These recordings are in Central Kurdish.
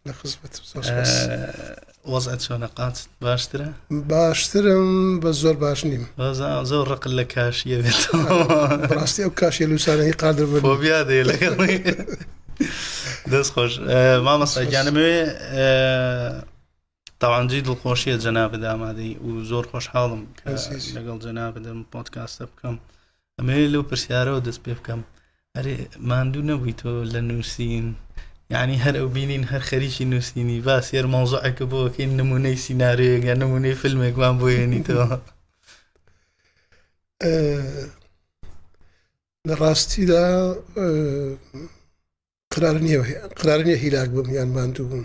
لخزمەت وەزعت چۆنە قاچ باشترە؟ باشترم بە زۆر باش نیم. زۆر ڕقل لە کاشیە بێتەوە. بەڕاستی ئەو کاشیە لوسانەی قادر بن فۆبیا دێ لەگەڵی دەست خۆش. مامەستا گیانەوێ تاوانجی دڵخۆشیە جەنابەت ئامادەی و زۆر خۆشحاڵم لەگەڵ جەنابەتم پۆدکاستە بکەم. ئەمەوێ لەو پرسیارەوە دەست پێ بکەم، ئەرێ ماندوو نەبووی تۆ لە نووسین؟ یعنی هەر ئەو بینین هەر خەریکی نووسینی باسی هەر مەوزوعێکە بۆکەین نمونەی سیناریۆیەک یا نمونەی فیلمێکمان بۆ هێنیتەوە؟ لە ڕاستیدا قرار نییە هیلاک بم یان ماندوو بم.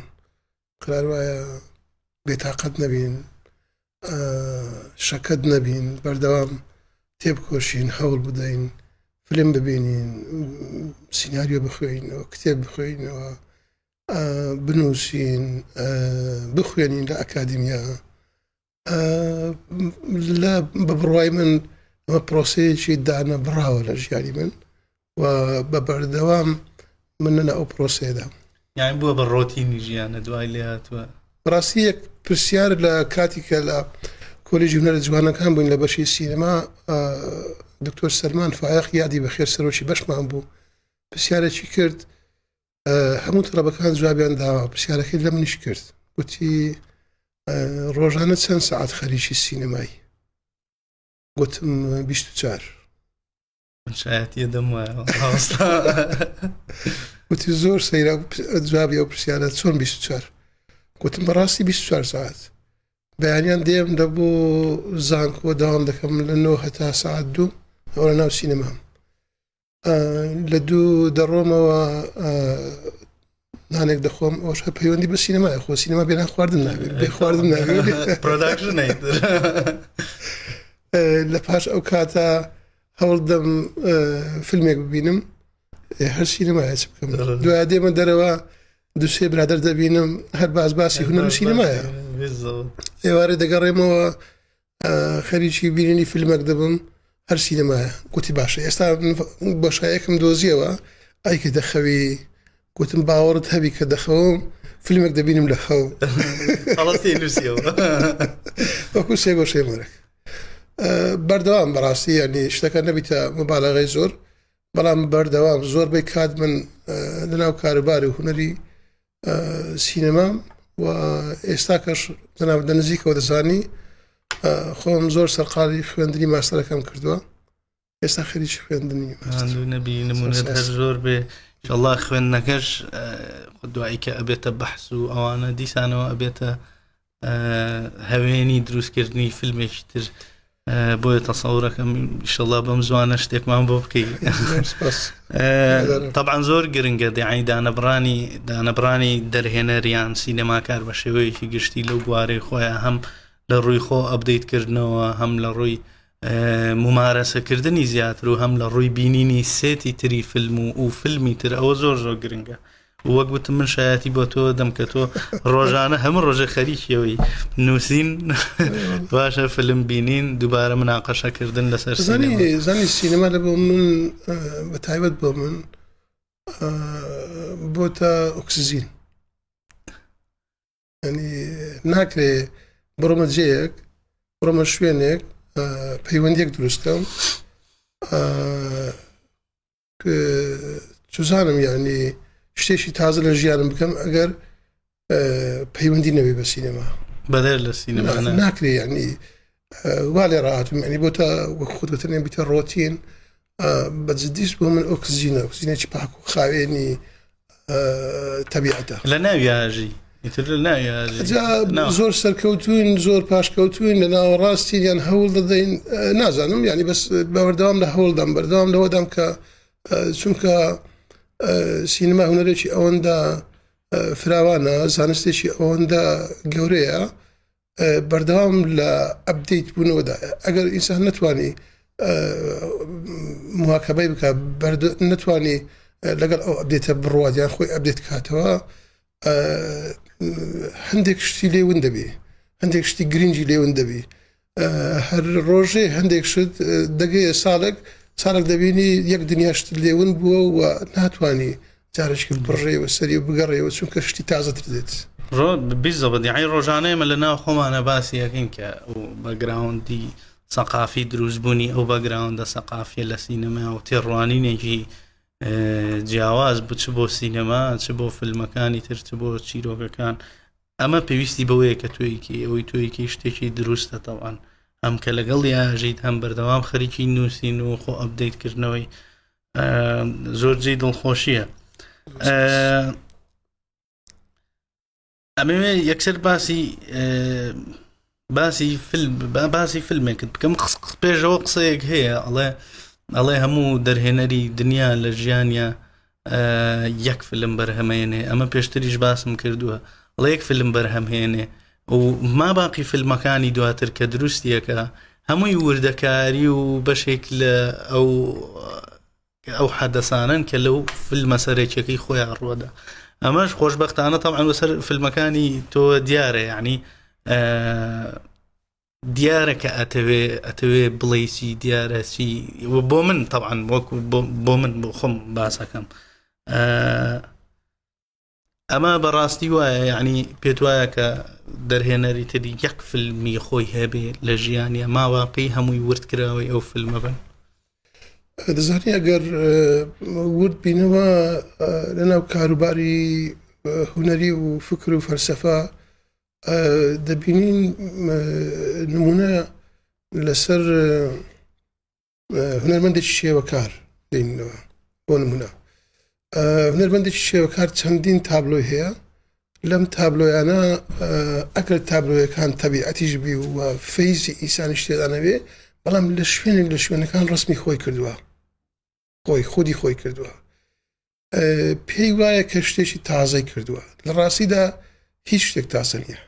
قرار وایە بێتاقەت نەبین، شەکەت نەبین، بەردەوام تێبکۆشین، هەوڵ بدەین، فیلم ببینین، سیناریۆ بخوێنینەوە، کتێب بخوێنینەوە، بنووسین، بخوێنین لە ئەکادیمیا. بە بڕوای من ئەمە پرۆسەیەکی دانە بڕاوە لە ژیانی من و بە بەردەوام من لە ئەو پرۆسەیەدا. یعنی بووە بە ڕۆتینی ژیانە دوای لێ هاتووە؟ بەڕاستی یەک پرسیار لە کاتێکە لە کۆلێژی هونەرە جوانەکان بووین لە بەشی سینەما، دکتۆر سەلمان فایق یادی بەخێر سەرۆکی بەشمان بوو، پرسیارێکی کرد، هەموو تەڵەبەکان جوابیان داوە، پرسیارەکەی لە منیش کرد، گوتی ڕۆژانە چەند سەعات خەریکی سینەمایی؟ گوتم 24. شایەتیە دەم وایە گوتی زۆر سەیرا جوابی ئەو پرسیارە چۆن 24؟ گوتم بەڕاستی 24 ساعت. بەیانیان دێم دەبوو زانکۆ داوام دەکەم لە 9 هەتا ساعت 2 ئەوە ناو سینەمام. لە 2 دەڕۆمەوە نانێک دەخۆم، ئەوش پەیوەندی بە سینەمایە، خۆ سینەما بێ ناخواردن ناوێت، بێ خواردن ناوێت پرۆداکشن لە پاش ئەو کاتە هەوڵ دەم فیلمێک ببینم، هەر سینەمایە چ بکەم. دوای دێمە دەرەوە دوسێ برادر دەبینم هەر باسی هونەر و سینەمایە. ئێوارە دەگەڕێمەوە خەریکی بینینی فیلمێک دەبم، هەر سینەمایە. گوتی باشە ئێستا بۆشایەکم دۆزیەوە، ئایکە دەخەوی؟ گوتم باوەڕت هەبی کە دەخەوم فیلمێک دەبینم لە خەو وەکو سێ گۆشەی مەرەک. بەردەوام بەڕاستی ینی شتەکە نەبیتە مبالەغەی زۆر، بەڵام بەردەوام زۆربەی کات من لەناو کاروباری و هونەری سینەمام و ئێستا کەش جەنابەت نزیکەوە دەزانی خۆم زۆر سەرقاڵی خوێندنی ماستەرەکەم کردووە، ئێستا خەریکی خوێندنی نەبی نمونەت هەر زۆر بێ ئینشاءالله خوێندنەکەش دوایی کە ئەبێتە بەحث و ئەوانە دیسانەوە ئەبێتە هەوێنی دروستکردنی فیلمێکی تر بۆیە تەسەوڕەکەم ئینشاءالله بەم زوانە شتێکمان بۆ بکەی. طبعا زۆر گرنگە دەیانی دانەبرانی دەرهێنەریان سینەماکار بە شێوەیەکی گشتی لەو بوارەی خۆیان هەم لە ڕووی خۆ ئەپدەیتکردنەوە، هەم لە ڕووی ممارەسەکردنی زیاتر و هەم لە ڕووی بینینی سێتی تری فیلم و فیلمی تر. ئەوە زۆر زۆر گرنگە. وەک گوتم من شایەتی بۆ تۆ دەم کە تۆ ڕۆژانە هەموو ڕۆژە خەریکیەوەی نووسین باشە فیلم بینین، دووبارە مناقەشەکردن لەسەر زانی سینەما لە بۆ من بە تایبەت بۆ من بۆتە ئۆکسیژین. ینی ناکرێ بڕۆمە جێیەک، بڕۆمە شوێنێک پەیوەندیەک دروستکەم چزانم ینی شتێکی تازە لە ژیانم بکەم ئەگەر پەیوەندی نەبێ بە سینەما. بەدەر لە سینەما ناکرێ ینی وا لێ ڕاهاتم، ینی بۆ تا وەک خودگوتنێ بیتە ڕۆتین. بەجددیش بۆ من ئۆکسیژینێکی پاک و خاوێنی تەبیعەتە. لە ناویاژی زۆر سەرکەوتوین، زۆر پاشکەوتوین لە ناوەڕاستین یان هەوڵ دەدەین، نازانم ینی بەس بەوەردەوام لە هەوڵدام بەردەوام لەوەدام کە چونکە سینەما هونەرێکی ئەوەندە فراوانە، زانستێکی ئەوەندە گەورەیە، بەردەوام لە ئەپدەیت بوونەوەدایە. ئەگەر ئینسان نەتوانی مواکەبەی بکە، نەتوانی لەگەڵ ئەو ئەپدێتە بڕوات یان خۆی ئەپدێت کاتەوە، هەندێک شتی لێون دەبێ، هەندێک شتی گرنگی لێون دەبێ. هەر ڕۆژێ هەندێک شت دەگەیە ساڵێک دەبینی یەک دنیا شت لێون بووە و ناتوانی جارێکی بڕێەوە سەری و بگەڕێەوە چونکە شتی تازەتر دێت. بالضبط يعني ڕۆژانەیەمە لە ناو خۆمانە باسی یەکەین کە بەگراوندی سەقافی دروستبوونی ئەو بەگراوندە سەقافیە لە سینەما و تێڕوانینێکی جیاواز بچ بۆ سینەما چ بۆ فیلمەکانی تر چ بۆ چیرۆکەکان ئەمە پێویستی بەوەیە کە تۆیکی ئەوەی تۆیکی شتێکی دروستە تەوان هەم کە لەگەڵ یاژیت هەم بەردەوام خەریکی نووسین و خۆ ئەپدەیتکردنەوەی زۆر جێی دڵخۆشیە. ئەمێ یەکسەر باسی فیلمێکت بکەم پێشەوە قسەیەک هەیە ئەڵێ هەموو دەرهێنەری دنیا لە ژیانیا یەک فیلم بەرهەمێنێ ئەمە پێشتریش باسم کردووە ئەڵێ یەک فیلم بەرهەمهێنێ و ما باقی فیلمەکانی دواتر کە دروستیەکە هەمووی وردەکاری و بەشێک لە ئەو حەدەسانن کە لەو فیلمە سەرێکیەکەی خۆیان ڕوەدا. ئەمەش خۆشبەختانە طبعا بەسەر فیلمەکانی تۆ دیارە یعنی دیارە کە ئەتەوێ بڵێسی دیارە چی بۆ من طبعا وەکو بۆ من بۆ خۆم باسەکەم ئەمە بەڕاستی وایە یعنی پێت وایە کە دەرهێنەری تری یەک فیلمی خۆی هەبێ لە ژیانیە ماواقعی هەمووی وردکراوەی ئەو فیلمە بن. دەزانی ئەگەر ورد بینەوە لەناو کاروباری هونەری و فکر و فەلسەفە دەبینین نمونە لەسەر هونەرمەندێکی شێوەکار دێنینەوە. بۆ نمونە هونەرمەندێکی شێوەکار چەندین تابلۆی هەیە لەم تابلۆیانە ئەگەر تابلۆیەکان تەبیعەتیش بی و فەیزی ئیسانیش تێدانەوێ بەڵام لە شوێنێک لە شوێنەکان ڕسمی خۆی کردووە خودی خۆی کردووە پێی وایە کە شتێکی تازەی کردووە. لە ڕاستیدا هیچ شتێک تازە نییە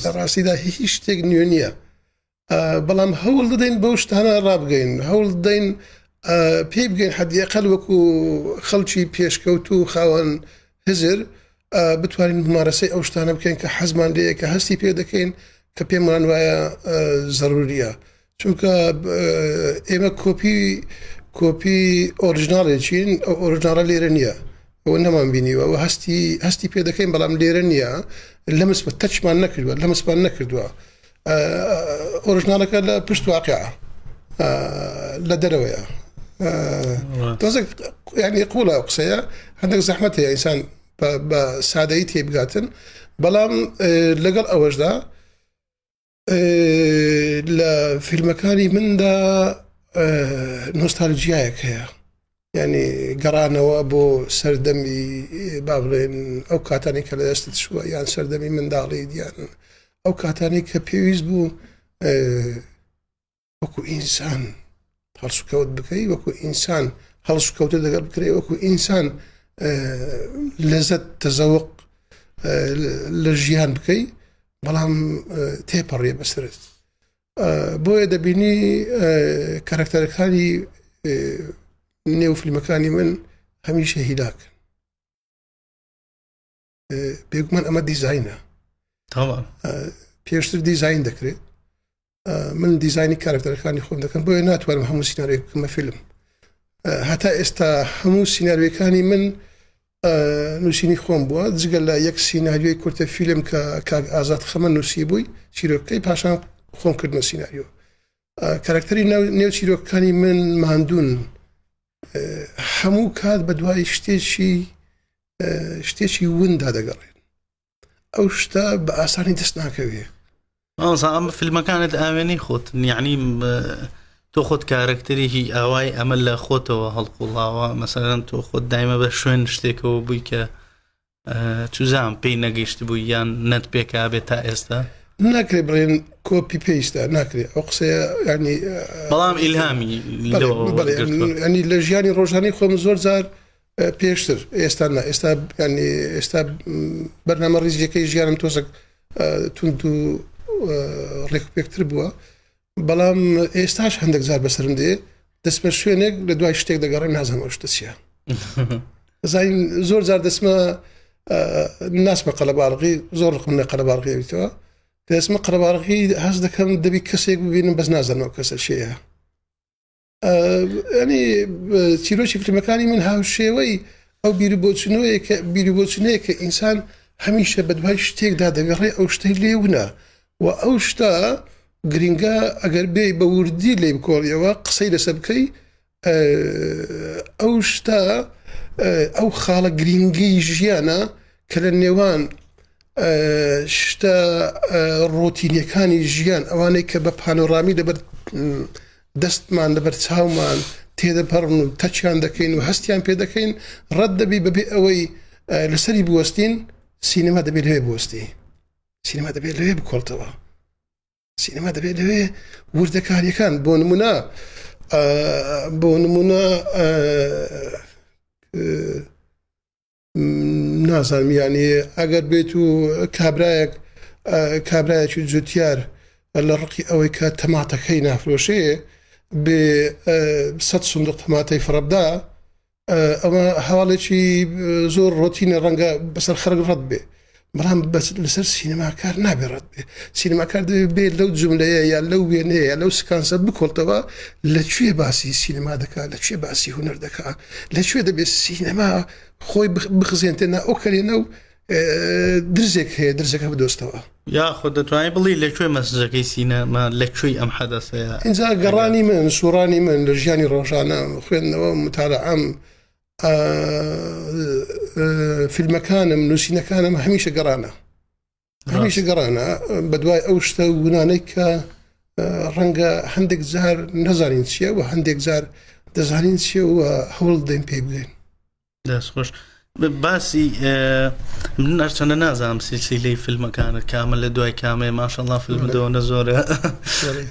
لە ڕاستیدا هیچ شتێک نوێ نییە بەڵام هەوڵ دەدەین بەو شتانە ڕابگەین هەوڵ دەین پێی بگەین حەدیەقەل وەکو خەڵکی پێشکەوت و خاوەن هزر بتوانین ممارەسەی ئەو شتانە بکەین کە حەزمان لێیە کە هەستی پێ دەکەین کە پێمان وایە زەروریە چونکە ئێمە کۆپی ئۆریژناڵێکین ئەو ئۆریژناڵە لێرە نییە ئەوە نەمان بینیوە و هەستی پێ دەکەین بەڵام لێرە نییە لەمەسبە تەچمان نەکردووە لەمەسپان نەکردووە ئۆریژناڵەکە لە پشت واقعە لە دەرەوەیە تۆزێک یعنی قوڵە قسەیە هەندێک زەحمەت هەیە ئینسان بە سادەیی تێبگاتن بەڵام لەگەڵ ئەوەشدا لە فیلمەکانی مندا نۆستالجیایەک هەیە یعنی گەڕانەوە بۆ سەردەمی با بڵێن ئەو کاتانی کە لە دەستت شووە یان سەردەمی منداڵی دیان ئەو کاتانی کە پێویست بوو وەکو ئینسان هەڵسوکەوت بکەی وەکو ئینسان هەڵسوکەوتە دەگەڵ بکرێ وەکو ئینسان لەزەت تەزەوق لە ژیان بکەی بەڵام تێپەڕێ بەسرت بۆیە دەبینی کارکتەرەکانی نێو فیلمەکانی من هەمیشە هیلاکن بێگومان ئەمە دیزاینە پێشتر دیزاین دەکرێت من دیزایانی کارکتەرەکانی خۆم دەکەم بۆیە ناتوانم هەموو سیناریۆکەمە فیلم هەتا ئێستا هەموو سیناریۆکانی من نووسینی خۆم بووە جگەل لە یەک سیناریۆی کورتە فیلم کە کاک ئازاد خەمە نووسی بووی چیرۆکەکەی پاشان خۆم کردنە سیناریۆ کارکتەری نێو چیرۆکەکانی من ماندوون هەموو کات بە دوای شتێکی وندا دەگەڕێن ئەو شتە بە ئاسانی دەست ناکەوێ ئەم فیلمەکانت ئاوێنەی خۆت یعنی تۆ خۆت کارکتەرێکی ئاوای ئەمە لە خۆتەوە هەڵقوڵاوە مەسەلەن تۆ خۆت دایمە بە شوێن شتێکەوە بووی کە چوزام پێی نەگەیشت بووی یان نەت پێکا بێت تا ئێستا ناکرێت بڵێن کۆپی پێیستا ناکرێت ئەو قسەیە ینی بەڵام ئیلهامی ینی لە ژیانی ڕۆژانەی خۆم زۆر جار پێشتر ئێستا ئێستا ینی ئێستا بەرنامە ڕیزیەکەی ژیانم تۆزێک تونند و ڕێکپێکتر بووە بەڵام ئێستاش هەندێک جار بەسرم دێ دەست بە شوێنێک لە دوای شتێک دەگەڕێن نازانەوە شتە چییە زین زۆر جار دەسمە ناسمە قەلەباڵغی زۆر ڕقمنە قەلەباڵغیەویتەوە دەسمە قەلەباڵغی هەست دەکەم دەبی کەسێک ببینم بەس نازانەوە کەسە شەیە ینی چیرۆکی فیلمەکانی من هاوشێوەی ئەو بیربۆچنەیە کە ئینسان هەمیشە بەدوای شتێکدا دەگەڕێ ئەو شتەی لێونە و ئەو شتە گرنگە ئەگەر بێ بە وردی لێ بکۆڵیەوە قسەی لەسەر بکەی ئەو شتە ئەو خاڵە گرنگی ژیانە کە لە نێوان شتە ڕۆتینیەکانی ژیان ئەوانەی کە بە پانۆرامی لەبەر دەستمان لەبەر چاومان تێدەپەڕن و تەچیان دەکەین و هەستیان پێ دەکەین ڕەت دەبی بەبێ ئەوەی لەسەری بوەستین سینەما دەبێت لەوێ بوەستی سینەما دەبێت لەوێ بکۆڵتەوە سینەما دەبێت لەوێ وردەکاریەکان بۆ نمونە نازانم یعنی ئەگەر بێت و کابرایەکی جوتیار لە ڕقی ئەوەی کە تەماتەکەی نافرۆشێ بێ 100 سندوق تەماتەی فڕەبدا ئەمە هەواڵێکی زۆر ڕۆتینە ڕەنگە بەسەر خەرگ ڕەت بێ بەڵام لەسەر سینەماکار نابێ ڕەت بێ سینەماکار دەبێت بێت لەو جملەیە یا لەو وێنەیە یا لەو سکانسە بکۆڵتەوە لەکوێ باسی سینەما دەکات لەکوێ باسی هونەر دەکات لەکوێ دەبێت سینەما خۆی بخزێنتێنە ئەو کەلێنە و درزێک هەیە درزەکە بدۆستەوە یا خۆ دەتوانێت بڵی لەکوێ مەسجەکەی سینەما لەکوێی ئەم حەدەسەیە اینجا گەڕانی من سوڕانی من لە ژیانی ڕۆژانە خوێندنەوە متالعەم فیلمەکانم نووسینەکانم هەمیشە گەڕانە بەدوای ئەو شتە گونانەی کە ڕەنگە هەندێک جار نەزانین چییە و هەندێک جار دەزانین چیە و هەوڵ دەین پێ بدەین دەستخۆش باسی من ئەرچەندە نازانم سیلسیلەی فیلمەکانت کامل لە دوای کامەیە ماشەڵڵا فیلمەدەوەنە زۆرە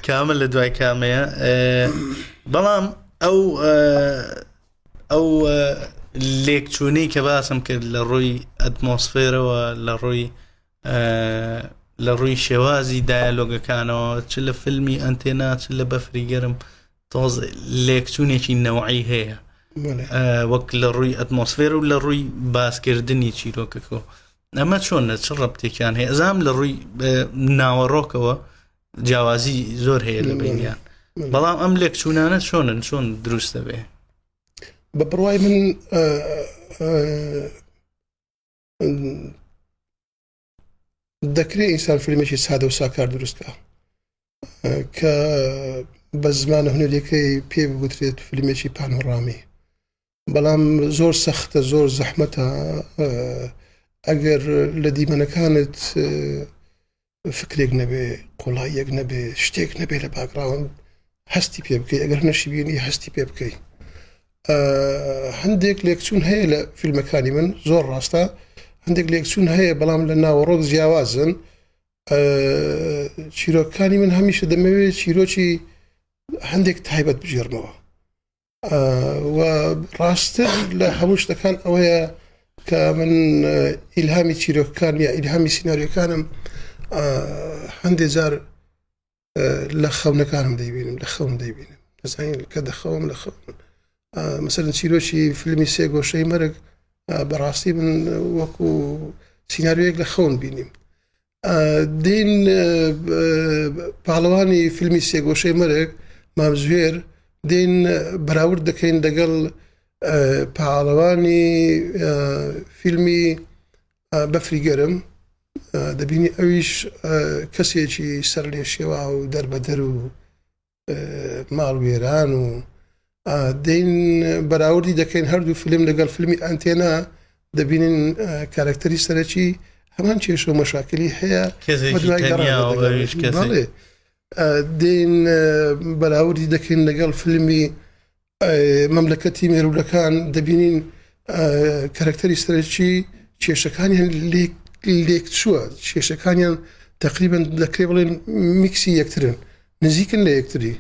کامل لە دوای کامەیە بەڵام ئەو لێکچوونەی کە باسم کرد لە ڕووی ئەتمۆسفێرەوە لە ڕووی شێوازی دایالۆگەکانەوە چ لە فیلمی ئەنتێنا چ لە بەفری گەرم تۆز لێکچوونێکی نەوعی هەیە وەک لە ڕووی ئەتمۆسفێر و لە ڕووی باسکردنی چیرۆکەکە ئەمە چۆنە چ ڕەبتێکیان هەیە ئەزام لە ڕووی ناوەڕۆکەوە جیاوازی زۆر هەیە لە بینیان بەڵام ئەم لێکچوونانە چۆن دروستە بێ بە بڕوای من دەکرێت ئینسان فیلمێکی سادە و ساکار دروستکە کە بە زمانە هونەرێکەکەی پێ بگوترێت فیلمێکی پانۆرامی بەڵام زۆر سەختە زۆر زەحمەتە ئەگەر لە دیمەنەکانت فکرێک نەبێ قوڵاییەک نەبێ شتێک نەبێ لە باگراوند هەستی پێ بکەی ئەگەر نەشی بینی هەستی پێ بکەی هەندێک لێکچوون هەیە لە فیلمەکانی من زۆر ڕاستە هەندێک لێکچوون هەیە بەڵام لە ناوەڕۆک جیاوازن چیرۆکەکانی من هەمیشە دەمەوێت چیرۆکی هەندێک تایبەت بژێرمەوە و ڕاستە لە هەموو شتەکان ئەوەیە کە من ئیلهامی چیرۆکەکان یا ئیلهامی سیناریۆکانم هەندێک جار لە خەونەکانم دەیبینم لە خەون دەیبینم دەزانین کە دەخەوم لە خەون مەسەلەن چیرۆکی فیلمی سێ گۆشەی مەرگ بەڕاستی من وەکو سیناریۆیەک لە خەون بینیم دین پاڵەوانی فیلمی سێ گۆشەی مەرگ مامزوێر دین بەراورد دەکەین لەگەڵ پاڵەوانی فیلمی بەفری گەرم دەبینی ئەویش کەسێکی سەر لێ شێوا و دەربەدەر و ماڵ وێران و دین بەراوردی دەکەین هەردوو فیلم لەگەڵ فیلمی ئەنتێنا دەبینین کارکتەری سەرەکی هەمان کێشە و مەشاکلی هەیە دین بەراوردی دەکەین لەگەڵ فیلمی مەملەکەتی مێرولەکان دەبینین کارکتەری سەرەکی کێشەکانیان لێک چووە کێشەکانیان تقریبا دەکرێت بڵێن میکسی یەکترن نزیکن لە یەکتری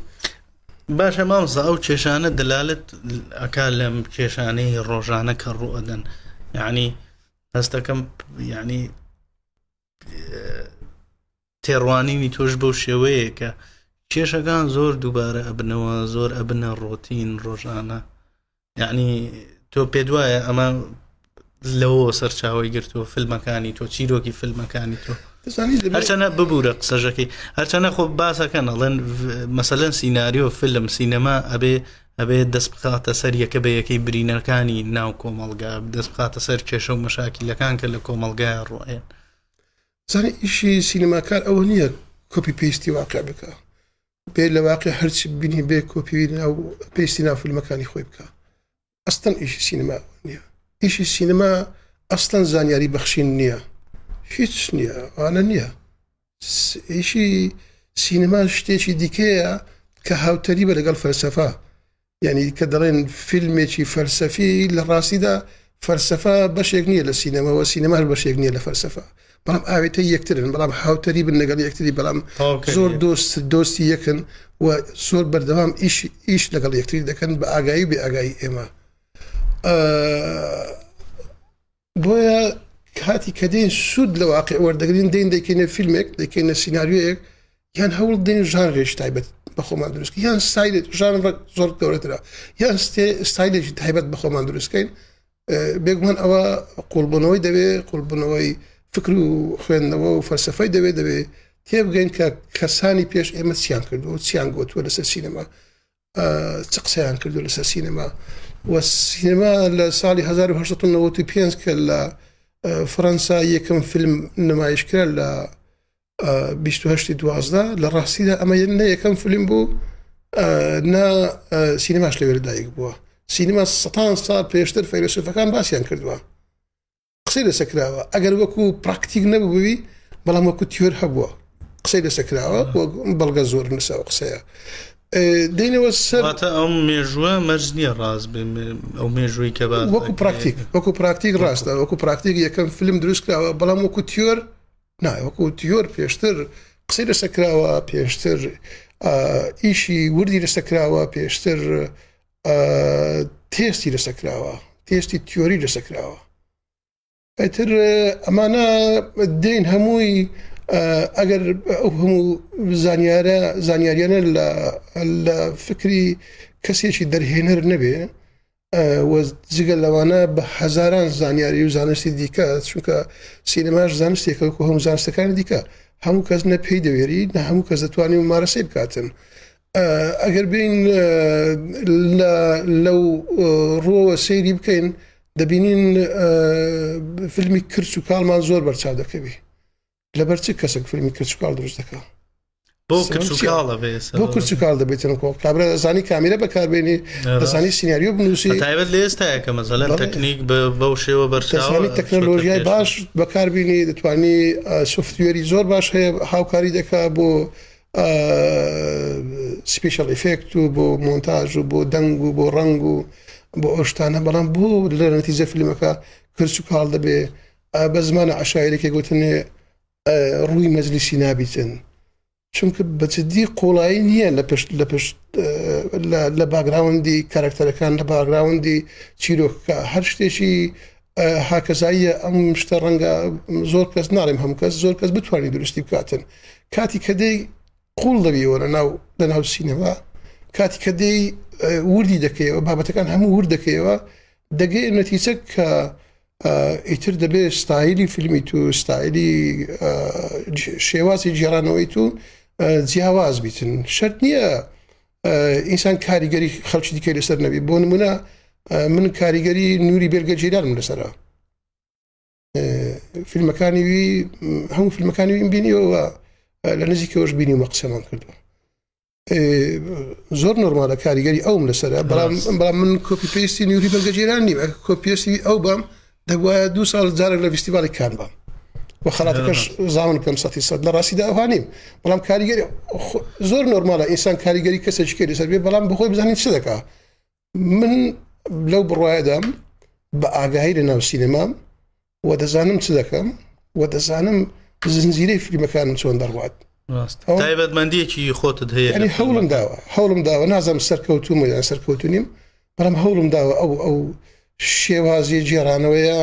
باشە مامزە ئەو کێشانە دەلالت ئەکا لەم کێشانەی ڕۆژانە کە ڕوئەدەن یعنی هەستەکەم یعنی تێڕوانینی تۆش بەو شێوەیە کە کێشەکان زۆر دووبارە ئەبنەوە زۆر ئەبنە ڕۆتین ڕۆژانە یعنی تۆ پێ دوایە ئەمە لەوە سەرچاوی گرتووە فیلمەکانی تۆ چیرۆکی فیلمەکانی تۆ هەرچەنە ببوورە قسەژەکەی هەرچەنە خۆ باسەکەن ئەڵێن مەسەلەن سیناریۆ فیلم سینەما ئەبێ ئەبێت دەست بخاتە سەر یەکە بە یەکەی برینەکانی ناو کۆمەڵگا دەست بخاتە سەر کێشە و مەشاکیلەکان کە لە کۆمەڵگای ڕۆیان. زانانی ئیشی سینەماکار ئەوە نییە کۆپی پێیستی واقع بکە بێ لە واقع هەرچی بینی بێ کۆپی ناو پێیستی ناو فیلمەکانی خۆی بکە. ئەستەن ئیشی سینەما نییە. ئیشی سینەما ئەستەن زانیاری بەخشین نییە، هیچ نییە، ئەوانە نییە. ئیشی سینەما شتێکی دیکەیە کە هاوتەری بە لەگەڵ فەلسەفە، یعنی کە دەڵێن فیلمێکی فەلسەفی لە ڕاستیدا فەلسەفە بەشێک نییە لە سینەماوە، سینەما هەر بەشێک نییە لە فەلسەفە، بەڵام ئاوێتەی یەکترن، بەڵام هاوتەری بن لەگەڵ یەکتری، بەڵام زۆر دۆستی یەکن و زۆر بەردەوام ئیش لەگەڵ یەکتری دەکەن بە ئاگایی بێ ئاگایی ئێمە. بۆیە کاتی کە دێن سوود لە واقع وەردەگرین دێن دەیکەینە فیلمێک دەیکەینە سیناریۆیەک یان هەوڵ دێن ژانرێش تایبەت بە خۆمان دروستکە یان ستایل ژانر زۆر گەورەترە یان ستایلێکی تایبەت بە خۆمان دروستکەین. بێگومان ئەوە قوڵبوونەوەی دەبێت، قوڵبوونەوەی فکر و خوێندنەوە و فەلسەفەی دەبێت تێبگەین کە کەسانی پێش ئێمە چیان کردووە، چیان گوتووە لەسەر سینەما، چ قسەیان کردو لەسەر سینەما. و سینەما لە ساڵی 1995 کە لە فەڕەنسا یەکەم فیلم نمایشکرا لە 28/12 لە ڕاستیدا ئەمە نە یەکەم فیلم بوو، نا سینەماش لەوێ لەدایک بووە. سینەما 100 ساڵ پێشتر فەیلسوفەکان باسییان کردووە، قسەی لەسەکراوە، ئەگەر وەکو پراکتیک نەبووی بەڵام وەکو تیۆر هەبووە، قسەی لەسەکراوە بەڵگە زۆر نووسەوە قسەیە. دێنەوە سەر ئەو مێژووە مەرج نییە ڕاست ئەو مێژووی کە وەکو پراکتیک ڕاستە، وەکو پراکتیک یەکەم فیلم دروست کراوە، بەڵام وەکو تیۆر وەکو تیۆر پێشتر قسەی لەسەکراوە، پێشتر ئیشی وردی لەسەکراوە، پێشتر تێستی لەسەکراوە، تێستی تیۆری لەسەکراوە. ئەتر ئەمانە دێن هەمووی ئەگەر ئەو هەموو زانیاریانە لە فکری کەسێکی دەرهێنەر نەبێ و جگە لەوانە بە هەزاران زانیاری و زانستی دیکە، چونکە سینەماش زانستێکە وەکو هەموو زانستەکانی دیکە، هەموو کەس نە پێی دەوێری نە هەموو کەس دەتوانێت ممارەسەی بکاتن. ئەگەر بین لەو ڕۆوە سەیری بکەین دەبینین فیلمی کرچ و کاڵمان زۆر بەرچاو دەکەوی. لەبەر چ کەسێک فیلمی کرچ و کاڵ دروست دەکە؟ بۆ کرچ و کاڵ دەبێتن کابرا دەزانی کامێرە بەکاربێنی، دەزانی سیناریۆ بنووسی، تایبەت لە ئێستایە کە مەسەڵەن تەکنیک بەو شێوە دەزانی تەکنۆلۆژیای باش بەکاربینی، دەتوانی سوفتوێری زۆر باش هەیە هاوکاری دەکا بۆ سپیشەل ئیفێکت و بۆ مۆنتاژ و بۆ دەنگ و بۆ ڕەنگ و بۆ ئەوشتانە، بەڵام بۆ لە نەتیجە فیلمەکە کرچ و کاڵ دەبێ بە زمانە عەشایرێکی گوتنێ ڕووی مەجلیسی نابیتن، چونکە بەجددی قوڵایی نییە لە باگراوندی کارکتەرەکان، لە باگراوندی چیرۆکەکە، هەر شتێکی هاکەزاییە. ئەم شتە ڕەنگە زۆر کەس ناڵێم هەموو کەس زۆر کەس بتوانین دروستی بکاتن. کاتی کە دەی قوڵ دەبیەوە لە ناو سینەما، کاتی کە دەی وردی دەکەیەوە، بابەتەکان هەموو ورد دەکەیەوە، دەگەی نەتیجە کە ئیتر دەبێت ستایلی فیلمی تو، ستایلی شێوازی جێرانەوەی تو جیاواز بیتن. شەرت نییە ئینسان کاریگەری خەڵکی دیکەی لەسەر نەبی. بۆ نمونە من کاریگەری نووری بێرگە جێرانم لەسەرە، فیلمەکانی وی هەموو فیلمەکانی ویم بینیەوە، لە نزیکەوەش بینی و قسەمان کردووە. زۆر نۆرمالە کاریگەری ئەوم لەسەرە، بەڵام من کۆپی پێستی نووری بەرگە جێران نیم. کۆپیستی ئەو بام دەبواە 2 ساڵ جارێک لە فیستیڤالی کان بام و خەڵاتەکەش زاون کەم 100% لە ڕاستیدا ئەوها نیم. بەڵام کاریگەری زۆر نۆرمالە ئینسان کاریگەری کەسێکی کردی سەر بێ، بەڵام بخۆی بزانین چ دەکا. من لەو بڕواایەدام بە ئاگاهی لە ناو سینەمام و دەزانم چ دەکەم و دەزانم زنجیرەی فیلمەکانم چۆن دەڕوات. تایبەتمەندیەکی خۆتت هەیە؟ ینی هەوڵم داوە نازانم سەرکەوتوم یان سەرکەوتو نیم، بەڵام هەوڵم داوە ئەو شێوازی جێرانەوەیە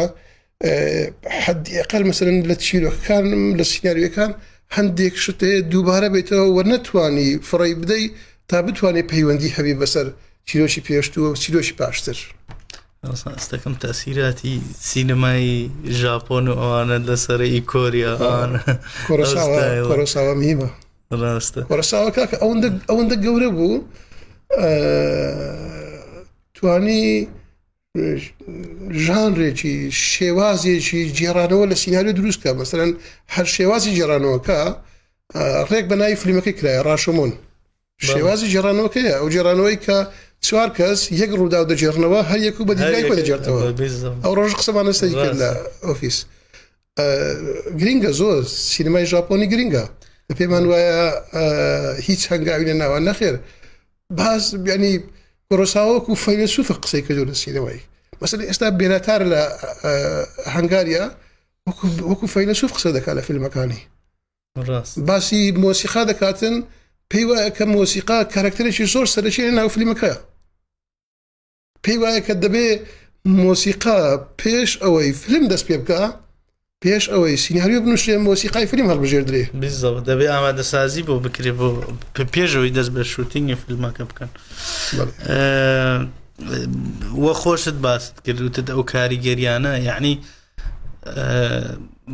حەدی ئەقەل مەسەلەن لە چیرۆکەکانم لە سیناریۆکان هەندێک شتەیە دووبارە بێتەوە و نەتوانی فڕی بدەی تا بتوانێت پەیوەندی هەبی بەسەر چیرۆکی پێشتووە و چیرۆکی پاشتر. ئەستەکەم تاسیراتی سینەمای ژاپۆن و ئەوانە لەسەرەی کۆریا کۆرەساوە میمە ڕاستە. کۆرەساوە کاکە ئەوەندە گەورە بوو توانی ژانرێکی شێوازێکی جێرانەوە لە سیناریۆ دروستکە مەسەرەن هەر شێوازی جێرانەوەکە ڕێک بە ناوی فلیمەکەی کرایە ڕاشۆمۆن شێوازی جێرانەوەکەیە ئەو جێرانەوەی کە چوار کەس یەک ڕوودا و دەجێڕنەوە هەر یەکو بە دیگای خۆ دەجێڕێتەوە ئەو ڕۆژ قسەمانە سەری کرد لە ئۆفیس گرینگە زۆر سینەمای ژاپۆنی گرینگە پێمان وایە هیچ هەنگاوی لە ناوە نەخێر باز ینی گۆرۆساوەکو فەیلسوفە قسەی کردو لە سینەمای مەسەڵەن ئێستا بێناتار لە هەنگاریە وەکو فەیلسوف قسە دەکات لە فیلمەکانی باسی مۆسیقا دەکاتن پێی وایە کە مۆسیقا کارکتەرێکی زۆر سەرەکیە ناو فیلمەکەیە پێی وایە کە دەبێ مۆسیقا پێش ئەوەی فیلم دەست پێ بکە پێش ئەوەی سیناریۆ بنووسێ مۆسیقای فیلم هەڵبژێردرێ دەبێ ئامادەسازی بۆ بکرێ بۆ پێشەوەی دەست بە شوتینگی فیلمەکە بکەن وە خۆشت باست کردوتت ئەو کاریگەریانە یعنی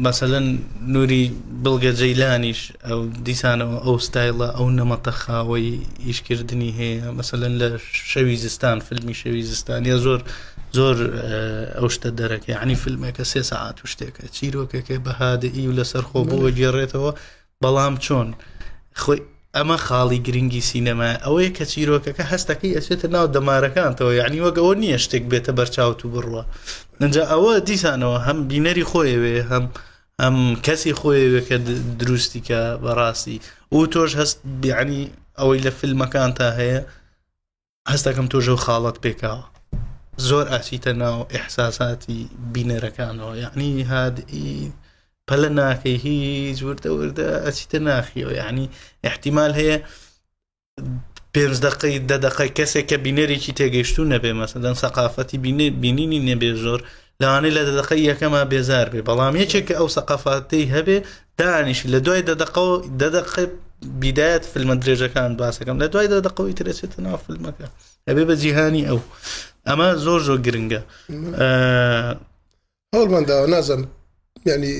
مثلەن نووری بڵگە جەیلانیش ئەو دیسانەوە ئەو ستایلە ئەو نەمەتە خاوەی ئیشکردنی هەیە مثلەن لە شەوی زستان فیلمی شەوی زستانیە زۆر ئەو شتە دەرەکە یعنی فیلمێکە 3 ساعات و شتێکە چیرۆکەکە بە هادئی و لەسەر خۆ بۆ گێڕێتەوە بەڵام چۆن خۆی ئەمە خاڵی گرنگی سینەما ئەوەیە کە چیرۆکەکە هەستەکەی ئەچێتە ناو دەمارەکانتەوە یعنی وەک ئەوە نییە شتێک بێتە بەرچاوت و بڕوە ئەجا ئەوە دیسانەوە هەم بینەری خۆیەوێ هەم کەسی خۆیەوێ کە دروستی کە بەڕاستی و تۆش هەست یعنی ئەوەی لە فیلمەکان تا هەیە هەستەکەم تۆژە و خاڵت پێکاوە زۆر ئاچیتە ناو ئیحساساتی بینەرەکانەوە یعنی هادئی پەلە ناکەی هیچ وردە ئەچیتە ناخیەوە یعنی احتیمال هەیە 5 دقەی 10 دقەی کەسێک کە بینەرێکی تێگەیشتوو نەبێ مەسەلەن سەقافەتی بینینی نەبێ زۆر لەوانەیە لە 10 دقەی یەکەمە بێزار بێ بەڵام یەکێک ئەو سەقافەتەی هەبێ دانیشی لە دوای 10 دقەی بیدایەت فیلمە درێژەکان باسەکەم لە دوای 10 دقەی ترەچێتە ناو فیلمەکە هەبێ بە جیهانی ئەو ئەمە زۆر گرنگە هەوڵمانداوە نازم ینی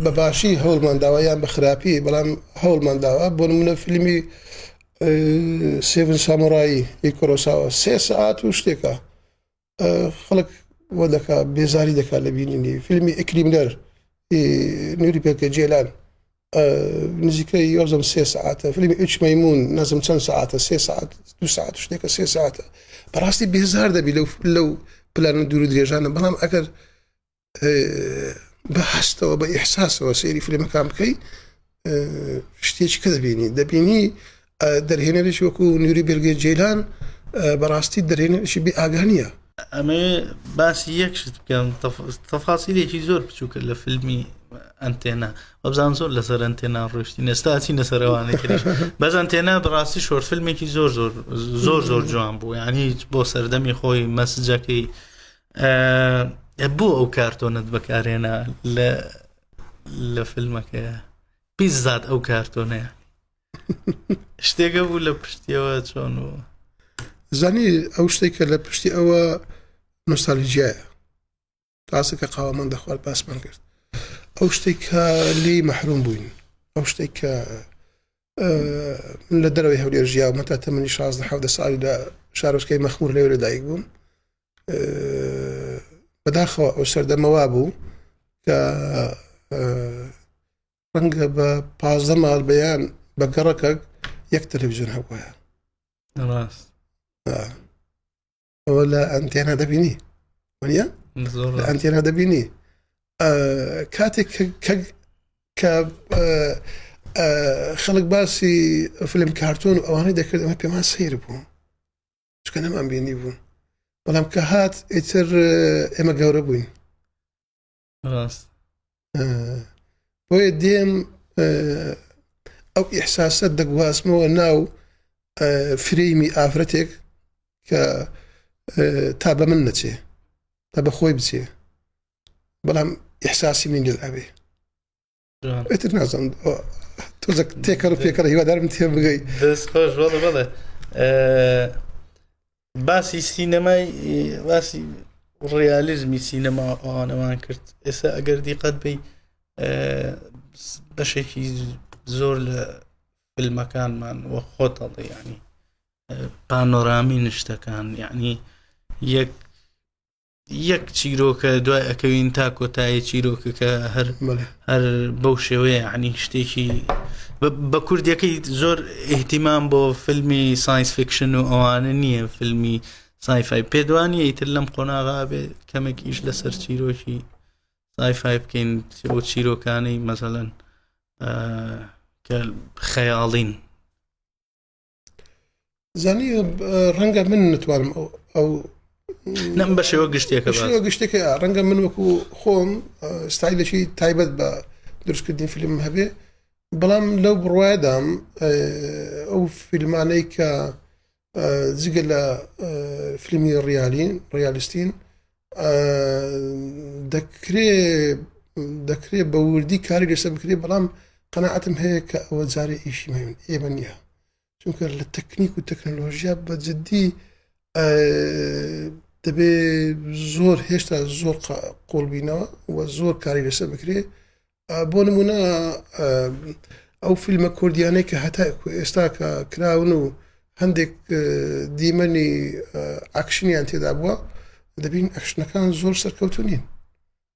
بەباشی هەوڵمانداوە یان بە خراپی بەڵام هەوڵمانداوە بۆ نمونە فیلمی 7 سامورایی کۆرۆساوە 3 ساعات و شتێکە خەڵک وە دەکا بێزاری دەکات لە بینینی فیلمی ئیکلیمنەر نووری پێکە جێلان نزیکەی یۆزم 3 ساعتە فیلمی ئوچ مەیمون نازم چەند ساعتە 3 ساعت 2 ساعت شتێکە 3 ساعتە بەڕاستی بێزار دەبی لەو پلانە دوور و درێژانە بەڵام ئەگەر بە هەستەوە بە ئیحساسەوە سەیری فیلمەکان بکەی شتێکی کە دەبینی دەرهێنەرێکی وەکو نووری بێرگێ جێلان بەڕاستی دەرهێنەرێکی بێ ئاگانیە ئەمێ باسی یەکشت بکەم تەفاسیلێکی زۆر بچووکە لە فیلمی ئەنتێنا وەبزان زۆر لەسەر ئەنتێنا ڕۆشتی نێستاچی نەسەرەوانێکریش بەس ئەنتێنا بەڕاستی شۆرت فیلمێکی زۆر جوان بوو یعنی بۆ سەردەمی خۆی مەسجەکەی بۆ ئەو کارتۆنت بەکارێنا لە فیلمەکەیە بیزات ئەو کارتۆنەیە شتێکە بوو لە پشتیەوە چۆن و زانی ئەو شتێکە لە پشتی ئەوە نۆستالژیایە تاسەکە قاوەمان دەخوارد باسمان کرد ئەو شتێککە لی مەحروم بووین ئەو شتێک کە من لە دەرەوەی هەولێر ژیاومە تا تەمەنی 16 ساڵی لە شارۆچکەی مەخموور لەوێ لەدایک بووم بەداخەوە ئەو سەردەمەوا بوو کە ڕەنگە بە 15 ماڵ بەیان بە گەڕەکە یەک تەلەڤیزیۆن هەبووە ڕاست ئەوە لە ئەنتێنا دەبینی وەنیە لە ئەنتێنا دەبینی کاتێک کە خەڵک باسی فیلم کارتۆن و ئەوانەی دەکرد ئەمە پێمان سەیر بوو چکە نەمان بینی بوون بەڵام کە هات ئیتر ئێمە گەورە بووین بۆیە دێم ئەو ئیحساسەت دەگوازمەوە ناو فرەیمی ئافرەتێک کە تا بە من نەچێ تا بە خۆی بچێ بەڵام ئیحساسی من لەبێ ئیتر نازانم تۆزە تێکەڕ و پێکەڕ هیوادارم تێ بگەی دەست خۆش بەڵێ باسی سینەمای باسی ڕیالیزمی سینەما ئەوانەوان کرد ئێستا ئەگەر دیقەت بی بەشێکی زۆر لە فیلمەکانمان وە خۆتەڵێ ینی پانۆرامی نیشتەکان یعنی یەک چیرۆکە دوای ئەکەوین تا کۆتایی چیرۆکەکە هەر بەو شێوەیە عنی شتێکی بە کوردیەکەی زۆر احتیمام بۆ فیلمی ساینس فیکشن و ئەوانە نییە فیلمی سایفای پێدوانی ئیتر لەم قۆناغا بێ کەمێکیش لەسەر چیرۆکی سایفای بکەین بۆ چیرۆکانەی مەسەڵەن کە خەیاڵین زانی ڕەنگە من نتوانم ئەو نەم بە شێوە گشتێکە ڕەنگە من وەکو خۆم ستایلێکی تایبەت بە دروستکردنی فیلم هەبێ بەڵام لەو بڕوایدام ئەو فیلمانەی کە جگە لە فیلمی ڕیالیستین دەکرێت بە وردی کاری لەسەر بکرێت بەڵام قەناعەتم هەیە کە ئەوە جارێ ئیشی ئێمە نییە چونکە لە تەکنیک و تەکنۆلۆژیا بە جددی دەبێ زۆر هێشتا زۆر قۆڵبینەوە و زۆر کاری لەسەر بکرێت بۆ نمونە ئەو فیلمە کوردیانەی کە هەتا ئێستا کە کراون و هەندێک دیمەنی ئاکشنیان تێدا بووە دەبین ئەکشنەکان زۆر سەرکەوتو نین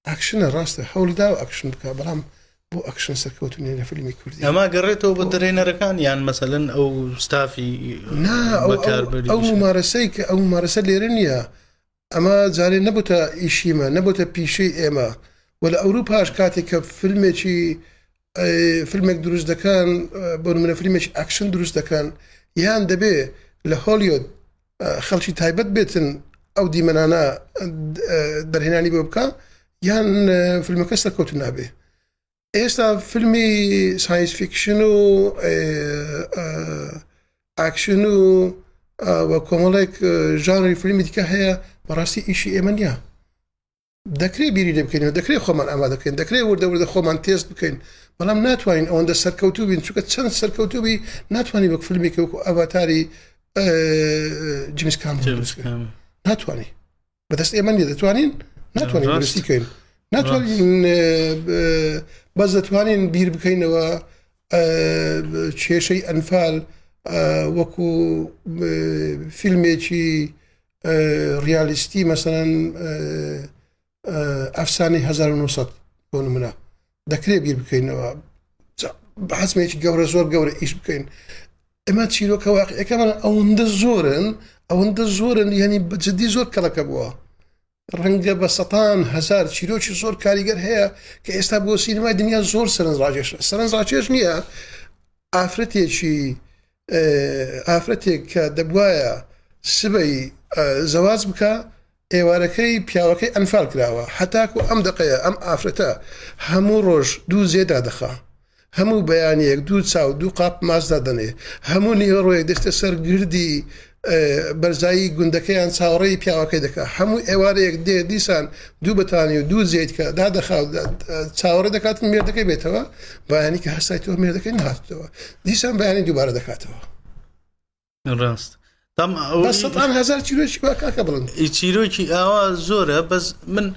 ئاکشنە ڕاستە هەوڵدا و ئەکشن بکە بەڵام بۆ ئەکشن سەرکەوتنی لە فیلمی کوردی ئەما گەڕێتەوە بە درێنەرەکان یان مەسەلەن ئەو ستافی ئەو ممارەسەی کە ئەو ممارەسە لێرە نییە ئەمە جارێ نەبووتە ئیشیمە نەبووتە پیشەی ئێمە و لە ئەوروپاش کاتێک کە فیلمێک دروست دەکەن بۆ نمونە فیلمێکی ئاکشن دروست دەکەن یان دەبێ لە هۆلیوود خەڵکی تایبەت بێتن ئەو دیمەنانە دەرهێنانی بۆ بکە یان فیلمەکە سەرکەوتو نابێ ئێستا فیلمی ساینس فیکشن و ئاکشن و کۆمەڵێک ژانری فیلمی دیکە هەیە بەڕاستی ئیشی ئێمە نییە دەکرێت بیری لێ بکەین و دەکرێت خۆمان ئامادەکەین دەکرێت وردە خۆمان تێست بکەین بەڵام ناتوانین ئەوەندە سەرکەوتوو بین چونکە چەند سەرکەوتوبی ناتوانانی وەک فیلمێکی وەکو ئەڤاتاری جیمس کامرۆن ناتوانانی بەدەست ئێمە نیە دەتوانین ناتوانین درستی بکەین ناتوانین بەس دەتوانین بیر بکەینەوە کێشەی ئەنفال وەکو فیلمێکی ریالیستی مەسەڵەن ئەفسانەی 1900 بۆ نمونە دەکرێت بیر بکەینەوە حەزمێکی گەورە زۆر گەورە ئیش بکەین ئێمە چیرۆکە واقعیەکەمان ئەوەندە زۆرن یعنی بەجددی زۆر کەڵەکە بووە ڕەنگە بە سەتان هەزار چیرۆکی زۆر کاریگەر هەیە کە ئێستا بۆ سینەمای دنیا زۆر سەرنجڕاکێش نییە ئافرەتێک کە دەبوایە سبەی زەواز بکە ئێوارەکەی پیاوەکەی ئەنفال کراوە هەتاکو ئەم دقەیە ئەم ئافرەتە هەموو ڕۆژ دوو زێدا دەخا هەموو بەیانیەک دوو چاو دوو قاپ مازدا دەنێ هەموو نیوەڕۆیەک دەستە سەر گردی بەرزایی گوندەکەیان چاوەڕێی پیاوەکەی دەکات هەموو ئێوارەیەک دێ دیسان دوو بەتانی و دوو زێت کە دادەخا چاوەڕێ دەکاتن مێردەکەی بێتەوە بەیانی کە هەستای تۆ مێردەکەی نهاتەوە دیسان بەیانی دووبارە دەکاتەوە ڕاست سەتان هەزار چیرۆکی وا کاکە بڵند چیرۆکی ئاوا زۆرە بەس من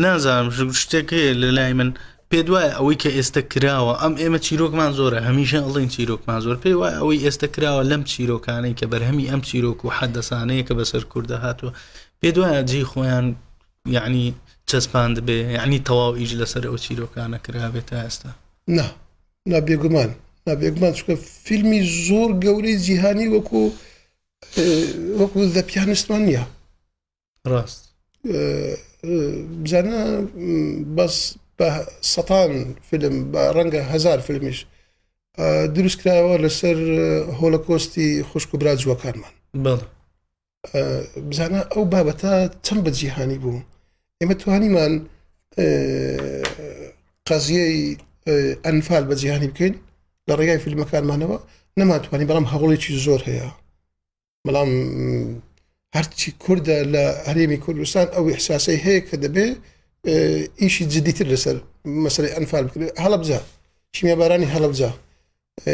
نازانم شتێک هەیە لە لای من پێ دوایە ئەوەی کە ئێستا کراوە ئەم ئێمە چیرۆکمان زۆرە هەمیشە ئەڵێن چیرۆکمان زۆر پێی وایە ئەوەی ئێستا کراوە لەم چیرۆکانەی کە بەرهەمی ئەم چیرۆک و حەدەسانەیە کە بەسەر کوردە هاتووە پێ دوایە جێی خۆیان یعنی چەسپاند بێ یعنی تەواو ئیش لەسەر ئەو چیرۆکانە کرابێتە ئێستا نابێگومان چونکە فیلمی زۆر گەورەی جیهانی وەکو دە پیانستمان نییە ڕاست بزانە بەس بە سەتان فیلم بە ڕەنگە هەزار فیلمیش دروست کراوە لەسەر هۆلۆکۆستی خوشک و براجووەکانمان بزانە ئەو بابەتە چەند بە جیهانی بوو ئێمە توانیمان قەزیەی ئەنفال بە جیهانی بکەین لە ڕێگای فیلمەکانمانەوە نەماتوانی بەڵام هەوڵێکی زۆر هەیە بەڵام هەرچی کووردە لە هەرێمی کوردستان ئەو ئیحساسی هەیە کە دەبێ ئیشی جدیتر لەسەر مەسەلەی ئەنفال بکرێت هەڵەبجە چیمێبارانی هەڵەبجە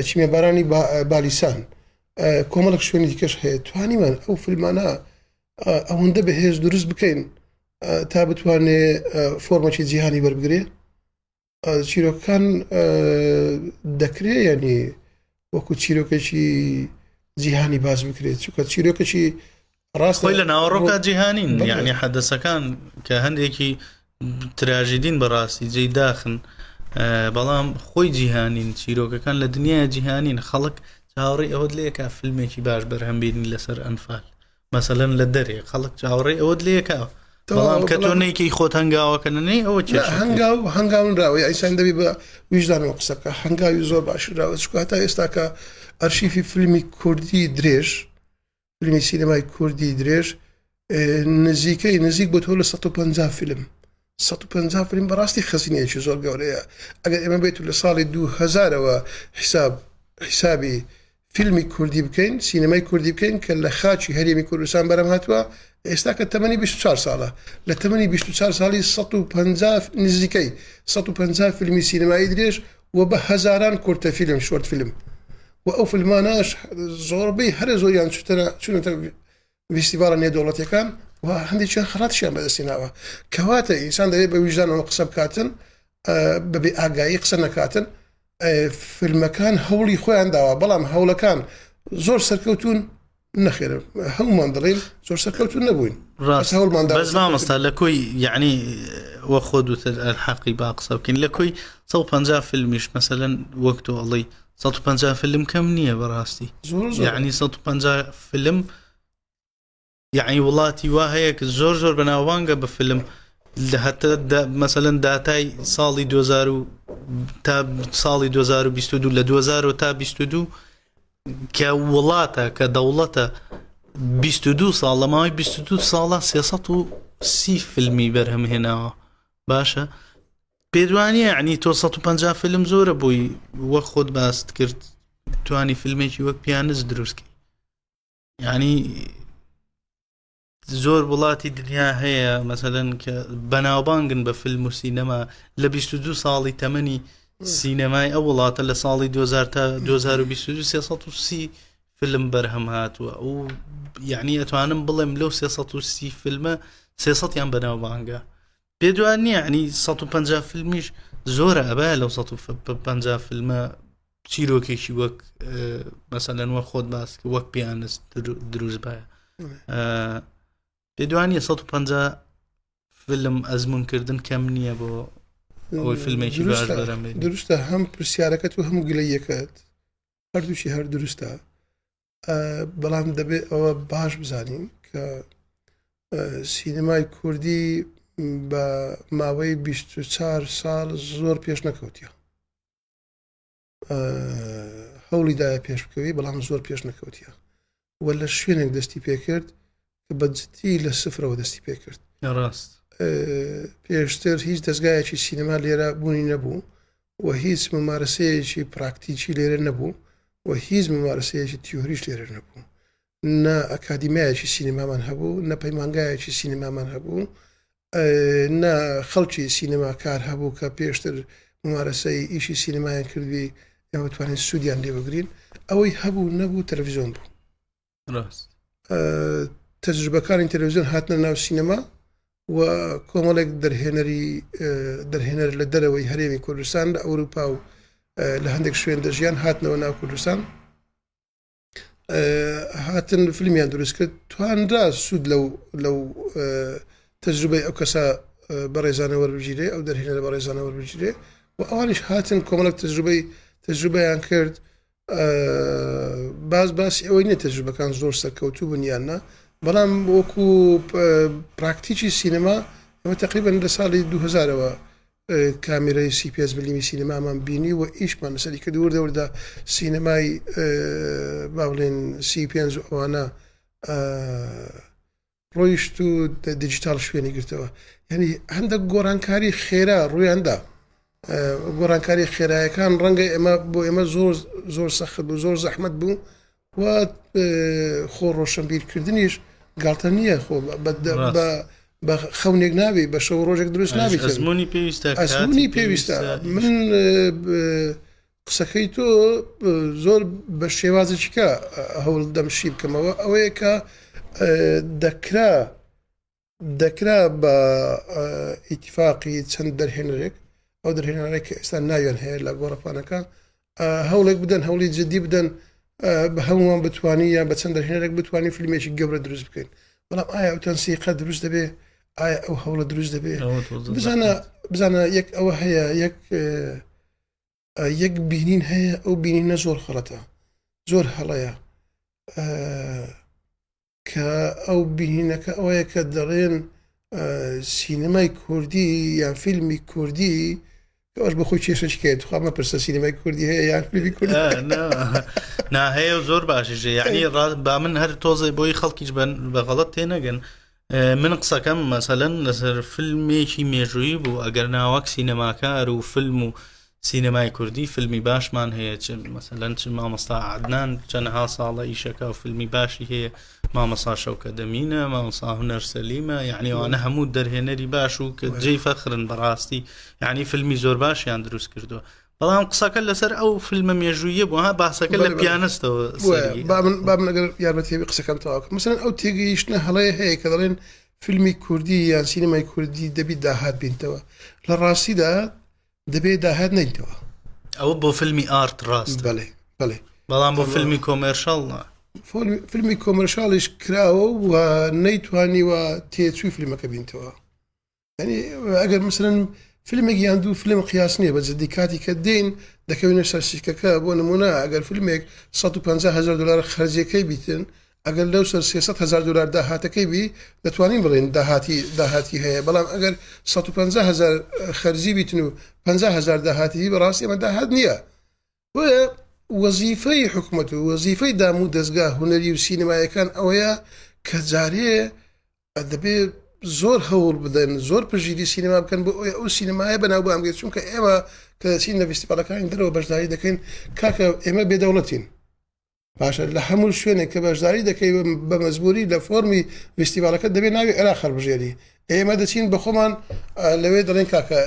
چیمێبارانی بالیسان کۆمەڵک شوێنی دیکەش هەیە توانیمان ئەو فیلمانە ئەوەندە بەهێز دروست بکەین تا بتوانێ فۆرمەکی جیهانی وەربگرێ چیرۆکەکان دەکرێت ینی وەکو چیرۆکێکی جیهانی باز بکرێت چونکە چیرۆکێکی ڕاستە خۆی لە ناوەڕۆکە جیهانین یعنی حەدەسەکان کە هەندێکی تراژیدین بەڕاستی جێی داخن بەڵام خۆی جیهانین چیرۆکەکان لە دنیای جیهانین خەڵک چاوەڕێی ئەوەت لەیەکا فیلمێکی باش بەرهەمبێنی لەسەر ئەنفال مەسەلەن لە دەرێ خەڵک چاوەڕێی ئەوەت لەیەکا بەڵام کە تۆ نەیەکەی خۆت هەنگاوەکەنەی ئەوە هەنگاونراوە ئەیسان دەبی بە ویژدانەوە قسەکە هەنگاوی زۆر باشراوە چکە تا ئێستا کە ئەرشیفی فیلمی کوردی درێژ فیلمی سینەمای کوردی درێژ نزیک بۆ تۆ لە 150 فیلم 150 فیلم بەڕاستی خەزینەیەکی زۆر گەورەیە ئەگەر ئێمە بێت لە ساڵی 2000ەوە حیسابی فیلمی کوردی بکەین سینەمای کوردی بکەین کە لە خاچی هەرێمی کوردستان بەرەم هاتووە ئێستا کە تەمەنی 24 ساڵە لە تەمەنی 24 ساڵی 150 نزیکەی 150 فیلمی سینەمایی درێژ و بە هەزاران کورتە فیلم شۆرت فیلم و ئەو فیلمانەش زۆربەی هەرە زۆریان چونەتە فیستیڤالە نێودەوڵەتیەکان و هەندێکیان خڕاتشیان بەدەستێناوە کەواتە ئینسان دەبێت بە ویژدانەوە قسە بکاتن بەبێ ئاگایی قسە نەکاتن فیلمەکان هەوڵی خۆیان داوە بەڵام هەوڵەکان زۆر سەرکەوتون نەخێرە هەمومان دەڵێن زۆر سەرکەوتون نەبووین بەس مامەستا لە کۆی یعنی وە خۆ دوتر ئەلحەقی با قسە بکەین لە کۆی 150 فیلمیش مەسەلەن وەک تۆ ئەڵێی 150 فیلم کەم نییە بەڕاستی یعنی 150 فیلم یعنی وڵاتی وا هەیە کە زۆر بەناوبانگە بە فیلم هەتە مەسەلەن داتای ساڵی 2000 تا ساڵی 2022 لە 2000 تا 22 کە وڵاتە کە دەوڵەتە 22 ساڵ لە ماوەی 22 ساڵە 330 فیلمی بەرهەمهێناوە باشە پێدوانیە یعنی تۆ 150 فیلم زۆرە بووی وەک خۆت باست کرد توانی فیلمێکی وەک پیانست دروستکەی یعنی زۆر وڵاتی دنیا هەیە مەسەلەن کە بەناوبانگن بە فیلم و سینەما لە 22 ساڵی تەمەنی سینەمای ئەو وڵاتە لە ساڵی 2000 تا 2022 330 فیلم بەرهەم هاتووە و یعنی ئەتوانم بڵێم لەو 330 فیلمە 300یان بەناوبانگە پێدوان نییە ینی 150 فیلمیش زۆرە ئەبە لەو 150 فیلمە چیرۆکێکی وەک مەسەلەن وە خۆت باس وەک پیانست دروست بایە پێدوانیە 150 فیلم ئەزمونکردن کەم نییە بۆ ئەوەی فیلمێکی باش بەرەمێنی دروستە هەم پرسیارەکەت و هەموو گلەیەکەت هەردووشی هەر دروستە بەڵام دەبێت ئەوە باش بزانین کە سینەمای کوردی بە ماوەی 24 ساڵ زۆر پێش نەکەوتیە هەوڵی دایە پێش بکەوی بەڵام زۆر پێش نەکەوتیە و لە شوێنێک دەستی پێکرد کە بەجددی لە سفرەوە دەستی پێکرد ڕاست پێشتر هیچ دەستگایەکی سینەما لێرە بوونی نەبوو و هیچ ممارسەیەکی پراکتیکی لێرە نەبوو و هیچ ممارسەیەکی تیۆریش لێرە نەبوو نە ئەکادیمیایەکی سینەمامان هەبوو نە پەیمانگایەکی سینەمامان هەبوو نە خەڵکی سینەماکار هەبوو کە پێشتر ممارسەی ئیشی سینەمایان کردوی ئێوە توانین سوودیان لێ بگرین ئەوەی هەبوو نەبوو تەلەڤیزیۆن بوو ڕاست تەجروبەکانی تەلەڤیزیۆن هاتنە ناو سینەما و کۆمەڵێک دەرهێنەر لە دەرەوەی هەرێمی کوردستان لە ئەوروپا و لە هەندێک شوێن دەژیان هاتنەوە ناو کوردستان هاتن فیلمیان دروست کرد توانرا سوود لەو تەجروبەی ئەو کەسە بەڕێزانە وەربگیرێ ئەو دەرهێنەر بەڕێزانە وەربگیرێ و ئەوانیش هاتن کۆمەڵێک تەجروبەیان کرد باسی ئەوەی نە تەجروبەکان زۆر سەرکەوتوو بنیاننا بەڵام وەکو پراکتیکی سینەما ئەمە تقریبا لە ساڵی 2000ەوە کامێرەی CPS ملیمی سینەمامان بینی و ئیشمان لەسەری کرد وردەوردا سینەمای با بڵێن CPS و ئەوانە ڕۆیشت و دیجیتال شوێنی گرتەوە یعنی هەندێک گۆڕانکاری خێرا ڕوویاندا گۆڕانکاری خێرایەکان ڕەنگە ئێمە بۆ ئێمە زۆر سەخت بوو زۆر زەحمەت بوو و خۆ ڕۆشنبیرکردنیش گاڵتە نییە خۆ بە خەونێک ناوی بە شەو ڕۆژێک دروست ناوی ئەزمموی پێویستە من قسەکەی تۆ زۆر بە شێوازێکیکە هەوڵ دەمشی بکەمەوە ئەوەیە کە دەکرا بە ئیتیفاقی چەند دەرهێنەرێک ئەو دەرهێنەرێک کە ئێستا ناویان هەیە لە گۆڕەپانەکە هەوڵێک بدەن هەوڵی جددی بدەن بە هەمووان بتوانی یان بە چەند دەژێنێک بتوانین فیلمێکی گەورە دروست بکەین بەڵام ئایا ئەو تەنسیقە دروست دەبێ ئایا ئەو هەوڵە دروست دەبێ بزانە یەک ئەوە هەیە یەک بینین هەیە ئەو بینینە زۆر خەڵەتە زۆر هەڵەیە کە ئەو بینینەکە ئەوەیە کە دەڵێن سینەمای کوردی یان فیلمی کوردی ئەوش بەخۆی کێشەکێت خامە پرسە سینەمای کوردی هەیە یان فیلمی کوردی هەیە و زۆر باشیژێ یعنی با من هەر تۆزێ بۆی خەڵکیش بە غەڵەت تێنەگەن من قسەکەم مەسەلەن لەسەر فیلمێکی مێژووی بوو ئەگەر ناوەک سینەماکار و فیلم و سینەمای کوردی فیلمی باشمان هەیە مەسەلەن چ مامۆستا عەدنان چەندها ساڵە ئیشەکە و فیلمی باشی هەیە مامۆستا شەوکە دەمینە مامۆستا هونەر سەلیمە یعنی ئەوانە هەموو دەرهێنەری باش و کە جێی فەخرن بەڕاستی یعنی فیلمی زۆر باشیان دروست کردووە بەڵام قسەکە لەسەر ئەو فیلمە مێژوویە بوو ها باسەکە لە پیانستەوە با من ئەگەر یارمەتیێبی قسەکەم تەواوکە مەسەلەن ئەو تێگەیشتنە هەڵەیە هەیە کە دەڵێن فیلمی کوردی یان سینەمای کوردی دەبی داهات بینتەوە لە ڕاستیدا دەبێت داهات نەیتەوە ئەوە بۆ فیلمی ئارت ڕاست بەڵێ بەڵام بۆ فیلمی کۆمێرشەڵ فیلمی کۆمەرشاڵیش کراوە و نەیتوانیوە تێچووی فیلمەکە بینتەوە ینی ئەگەر مثلەن فیلمێک یان دوو فیلم قیاس نییە بە جددی کاتی کە دێن دەکەوینە سەرسیکەکە بۆ نمونە ئەگەر فیلمێک 150,000 دلار خەرجیەکەی بیتن ئەگەر لەو سەر 300,000 دلار داهاتەکەی بی دەتوانین بڵێن داهاتی هەیە بەڵام ئەگەر 150,000 خەرجی بیتن و 50,000 داهاتی بەڕاستی ئەمە داهات نییە بۆیە وەزیفەی حکومەت و وەزیفەی دام و دەستگا هونەری و سینەمایەکان ئەوەیە کە جارێ دەبێت زۆر هەوڵ بدەن زۆر پژیری سینەما بکەن بۆ ئەو سینەمایە بەناو بامگەێت چونکە ئێمە کە دەچین لە فیستیڤالەکانی دەرەوە بەشداری دەکەین کاکە ئێمە بێدەوڵەتین باشە لە هەموو شوێنێک کە بەشداری دەکەی بە مەزبوری لە فۆرمی فیستیڤالەکە دەبێت ناوی عێراق هەڵبژێری ئێمە دەچین بە خۆمان لەوێ دەڵێن کاکە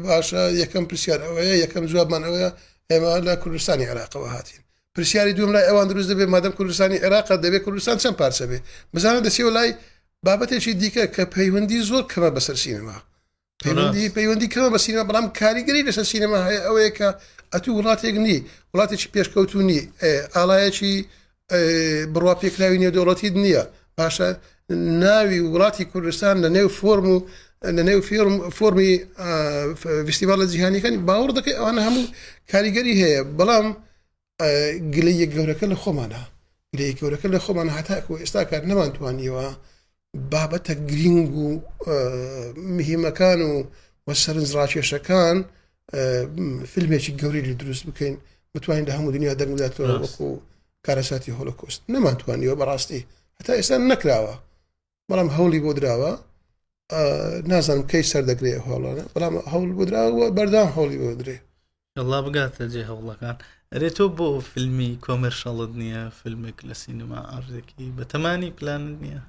باشە یەکەم پرسیار ئەوەیە یەکەم جوابمان ئەوەیە ئێمە لە کوردستانی عێراقەوە هاتین پرسیاری دوم لای ئەوان دروست دەبێت مادەم کوردستانی عێراق دەبێت کوردستان چەند پارچە بێ بزانە دەچێەوە لای بابەتێکی دیکە کە پەیوەندی زۆر کەمە بەسەر سینەما پەیوەندی کەمە بە سینەما بەڵام کاریگەری لەسەر سینەما هەیە ئەوەیە کە ئەتوو وڵاتێک نی وڵاتێکی پێشکەوتونی ئاڵایەکی بڕوا پێکراوی نێودەوڵەتی نییە باشە ناوی وڵاتی کوردستان لە نێو فۆرم و لە نێو فۆرمی فیستیڤالە جیهانیەکانی باوەڕ دەکەی ئەوانە هەموو کاریگەری هەیە بەڵام گلەیە گەورەکە لە خۆمانە گلەیە گەورەکە لە خۆمانە هەتاکو ئێستا کار نەمانتوانیەوە بابەتە گرنگ و مهمەکان و سەرنجڕاکێشەکان فیلمێکی گەوری دروست بکەین بتوانین لە هەموو دنیا دەرموداتەوە وەکو کارەساتی هۆلۆکۆست نەمانتوانیەوە بەڕاستی هەتا ئێستا نەکراوە بەڵام هەوڵی بۆ درراوە نازانم کەی سەردەگرێ هەوڵانە بەڵام هەوڵ بۆ دراوە بەردام هەوڵی بۆ درێ الله بگاتە جێ هەوڵەکان ئەرێ تۆ بۆ فیلمی کۆمەرشەڵت نییە فیلمێک لە سینەما ئارزێکی بەتەمانی پلانت نییە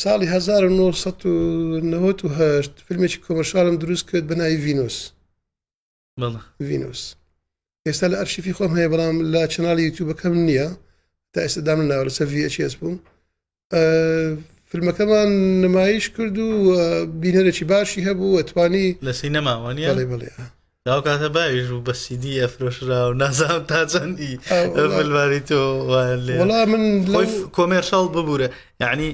ساڵی 1998 فیلمێکی کۆمەرشالم دروست کرد بە ناوی ڤینۆس ئێستا لە ئەرشیفی خۆم هەیە بەڵام لە چەناڵی یوتیوبەکەم نییە تا ئێستا دام ناوە لەسەر VHS بووم فیلمەکەمان نمایش کرد و بینەرێکی باشی هەبوو ئەتوانی لە سینەماوانە بڵێ داو کاتە باش و بە سیدی ئەفرۆشرا و نازام تا چەندی فیلماری تۆ وەڵا من کۆمێرشەڵ ببوورە یعنی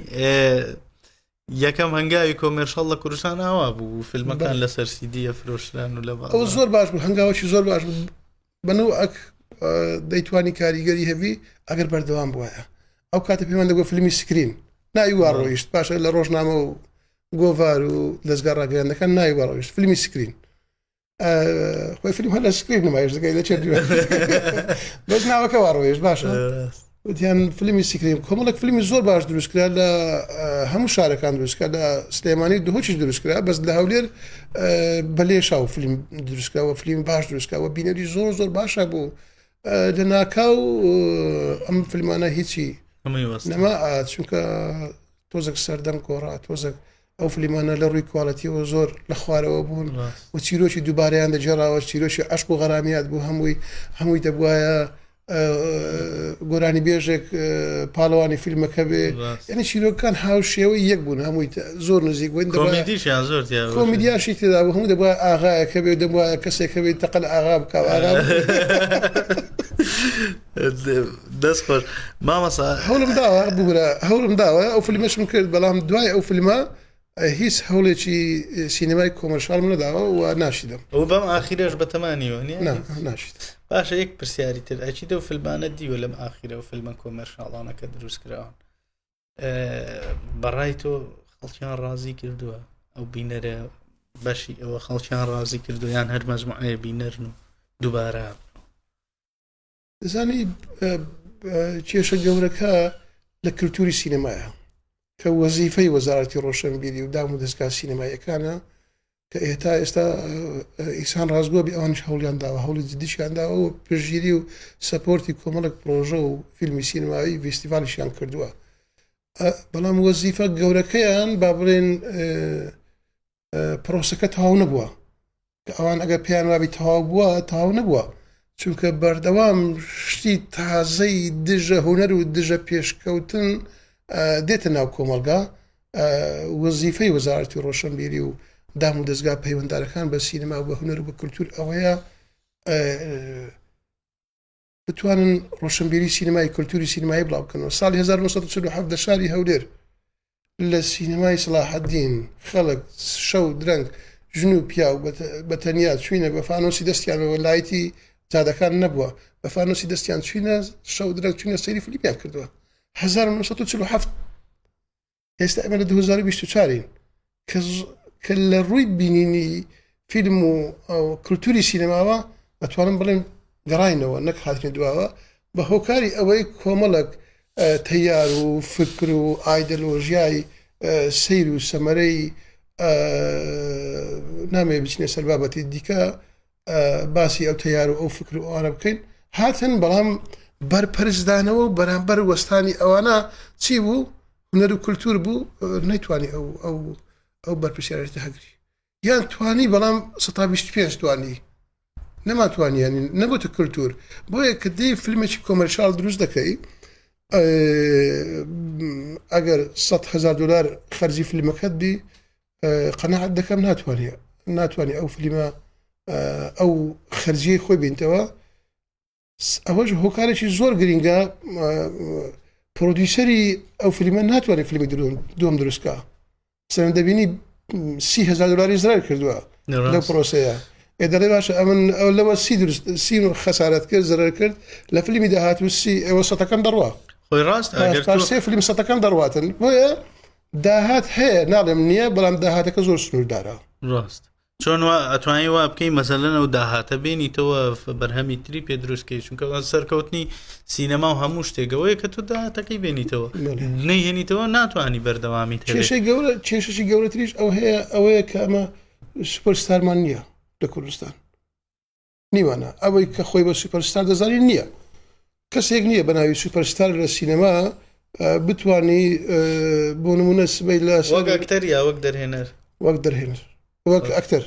یەکەم هەنگاوی کۆمێرشەڵ لە کوردستان ئاوا بوو فیلمەکان لەسەر سیدی ئەفرۆشران و لە ئەو زۆر باش بوو هەنگاوەکی زۆر باش بوو بەنەوە دەیتوانی کاریگەری هەبی ئەگەر بەردەوام بواە ئەو کاتە پێمان دەگۆ فیلمی سکرین ناوی ڕۆیشت پاشە لە ڕۆژنامە و گۆڤار و دەستگا ڕاگەیاندەکان ناوی ڕۆیشت فیلمی سکرین خۆی فیلم هەر لە سکرین نمایش دەکەی لە چێ بەس ناوەکە ڕۆیشت باشە وتیان فیلمی سکرین کۆمەڵێک فیلمی زۆر باش دروستکرا لە هەموو شارەکان دروستکرا لە سلێمانی دوهۆچی دروستکرا بەس لە هەولێر بەلێشاو فیلم دروستکراوە فیلم باش دروستکراوە بینەری زۆر زۆر باشە بوو لە ناکاو ئەم فیلمانە هیچی نەما چونکە تۆزێک سەردەم کۆڕا تۆزێک ئەو فیلمانە لە ڕووی کواڵەتیەوە زۆر لە خوارەوە بوون و چیرۆکی دووبارەیان دەجێڕاوە چیرۆکی عەشق و غەرامیات بوو هەمووی دەبوایە گۆرانی بێژێک پاڵەوانی فیلمەکە بێ یعنی چیرۆکان هاوشێوەی یەک بوون هەمووی زۆر نزیک بوون کۆمیدیشیان زۆر کۆمیدیاشی تێدا بوو هەموو دەبووە ئاغایەکە بێ دەبووە کەسێکە بێت تەقل ئاغا بکە ئاغا دەست خۆش مامەسا هەوڵم داوە ئەو فیلمەشم کرد بەڵام دوای ئەو فیلمە هیچ هەوڵێکی سینەمای کۆمەرشال نەداوە و ناشیدەم ئەو بەم ئاخیرەش بە تەمانیوە ناشیت باشە یەک پرسیاری تر ئەچی دە و فیلمانە دیوە لەم ئاخیرە و فیلمە کۆمەرشاڵانەکە دروست کراون بەڕای تۆ خەڵکیان ڕازی کردووە ئەو بینەرە بەشی ئەوە خەڵکیان ڕازی کردو یان هەر مەجموعەیە بینەرن و دووبارە دەزانی کێشە گەورەکە لە کللتوری سینەمایە کە وەزیفەی وەزارەتی ڕۆشنبیری و دام و دەستگا سینەمایەکانە کە ئێستا ئیسان ڕازگۆ بێ ئەوانش هەوڵیان داوە هەوڵی جدیشیان داوە و پشگیری و سەپۆرتی کۆمەڵک پرۆژە و فیلمی سینەمایی فیستیڤالیشیان کردووە بەڵام وەزیفە گەورەکەیان با بڵێن پرۆسەکە تەواو نەبووە کە ئەوان ئەگە پێیان وابی تەواو بووە تەواو نەبووە چونکە بەردەوام شتی تازەی دژە هوەر و دژە پێشکەوتن دێتە ناو کۆمەلگا وەزیفەی وەزارەتی ڕۆشنبیری و دام و دەستگا پەیوەنددارەکان بە سینەما و بە هوەر و بە کولتور ئەوەیە بتوانن ڕۆشنبیری سینەمای کولتوری سینەمایی بڵاو بکەنەوە ساڵی 1947 شاری هەولێر لە سینەمای سەلاحەدین خەڵک شەو درەنگ ژن و پیا و بەتەنیا چوینە بە فانۆسی دەستیانەوە لایەتی جادەکان نەبووە بە فانۆسی دەستیان چوینە شەو درەنگ چوینە سەیری فلیپیان کردووە 1947 ئێستا ئەمە لە 2024 کە لە ڕووی بینینی فیلم و کولتوری سینەماوە دەتوانم بڵێن گەڕاینەوە نەک هاتنی دواوە بە هۆکاری ئەوەی کۆمەڵک تەیار و فکر و ئایدەلۆژیای سیر و سەمەرەی نامێ بچینە سەر بابەتی دیکە باسی ئەو تەیار و ئەو فکر و ئەوانە بکەین هاتن بەڵام بەرپەرزدانەوە و بەرامبەر وەستانی ئەوانە چی بوو هونەر و کولتور بوو نەیتوانی ئەو بەرپرسیارەتە هەگری یان توانی بەڵام 125 توانی نەماتوانیانی نەبووتە کولتور بۆیە کە دەی فیلمێکی کۆمەرشال دروست دەکەی ئەگەر $100,000 خەرجی فیلمەکەت دی قەناعەت دەکەم ناتوانێت ئەو فیلمە ئەو خەرجیەی خۆی بینتەوە ئەوەش هۆکارێکی زۆر گرینگە پرۆدیوسەری ئەو فیلمە ناتوانێت فیلمی دوم دروستکە سەرەن دەبینی $30,000 زرار کردووە لەو پرۆسەیە دەڵێ باشە ئەمن ئەو لەوە سی خەسارەت کرد زەرەر کرد لە فیلمی داهات و ئەوە سەتەکەم دەڕوا خۆی ڕاست سێ فیلم سەتەکەم دەڕواتن بۆیە داهات هەیە ناڵێم نییە بەڵام داهاتەکە زۆر سنووردارە ڕاست چۆن ئەتوانی وا بکەی مەسەلەن ئەو داهاتە بێنیتەوە بەرهەمی تری پێ دروستکەی چونکە سەرکەوتنی سینەما و هەموو شتێکەوەی کە تۆ داهاتەکەی بێنیتەوە نەیهێنیتەوە ناتوانانی بەردەوامی کێشەی گەورەتریش ئەو هەیە ئەوەیە کە ئەمە سوپەرستارمان نییە لە کوردستان نیوانە ئەوەی کە خۆی بە سوپەرستار دەزانی نییە کەسێک نییە بە ناوی سوپەرستار لە سینەما بتانی بۆ نمونە سبەی لە ئەکتەر یا وەک دەرهێنەر وەک ئەکتەر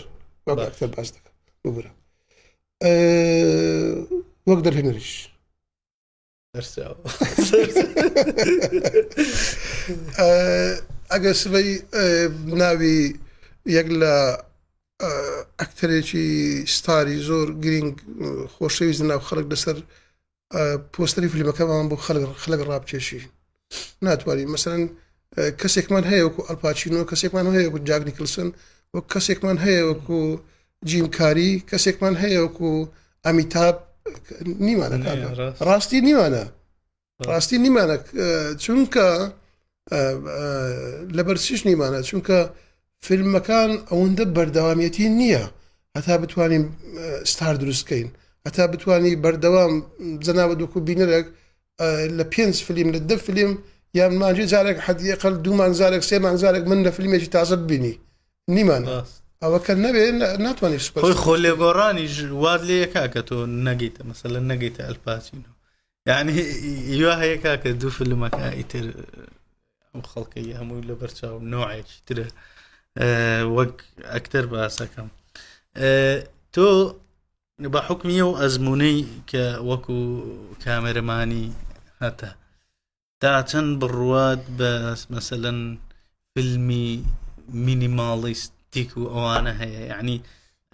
باس دەکە ببرە وەک دەرهێنەریش ئەگە سبەی ناوی یەک لە ئەکتەرێکی ستاری زۆر گرنگ خۆشەویست ناو خەڵک لەسەر پۆستەری فیلمەکەمان بۆ خەڵک ڕابکێشی ناتوانین مەسەرەن کەسێکمان هەیە وەکو ئەلپاچینۆ کەسێکمان هەیە وەکو جاک نیکلسن وەک کەسێکمان هەیە وەکو جیم کاری کەسێکمان هەیە وەکو ئەمیتاب نیمانە ڕاستی نیمانە چونکە لەبەرچیش نیمانە چونکە فیلمەکان ئەوەندە بەردەوامیەتی نییە هەتا بتوانین ستار دروستکەین هەتا بتوانی بەردەوام جەنابەت وەکو بینەرێک لە 5 فیلم لە 10 فیلم یان مانجی جارێک حەدیقل 2 مانگزارێک 3 مانگزارێک من لە فیلمێکی تازە ببینی نیمانە ئەوەکە نەبێ ناتوانانی خۆی خۆلێگۆڕانیش واد لێ کاکە تۆ نەگەیتە مەسەلە نەگەیتە ئەلپاچینۆ یعنی هیوا هەیە کاکە دوو فیلمەکە ئیتر ئەو خەڵکەی هەمووی لە بەرچاو نوعێکی ترە وەک ئەکتەر باسەکەم تۆ بحكمي وأزموني كوكو كاميرماني هتا تاعتن بالرواد بس مثلا فيلمي مينيماليستيك وانا هي يعني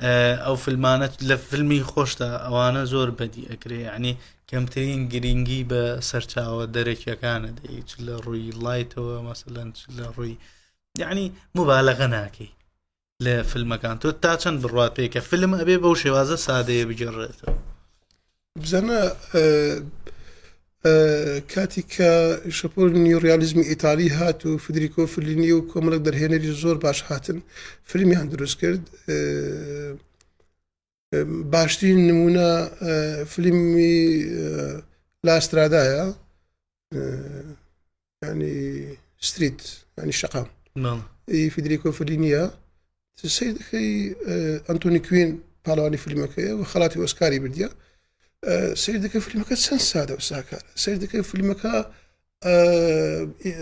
او فيلمانات لفيلمي خوشتا وانا زور بدي اكري يعني كمترين جرينجي بسرچاو درجه كانت ايش روي لايتو مثلا روي يعني مبالغه ناكي لفيلم كان تو تاعتن بالرواد بيك فيلم ابي بوشي وازا ساده بجرته بزنا كاتيكا شابور نيورياليزم إيطالي هاتو فيدريكو فيليني وكوملك درهينري زور باش هاتن فيلمي عن دروس كرد باشترين نمونا فيلمي لا استرادايا يعني ستريت يعني الشقام نعم فيدريكو فيلينيا السيد كي أنتوني كوين بالواني فيلمك وخلاتي أوسكاري بديا سيدك فيلمك سنسادة وساكارة سيدك فيلمك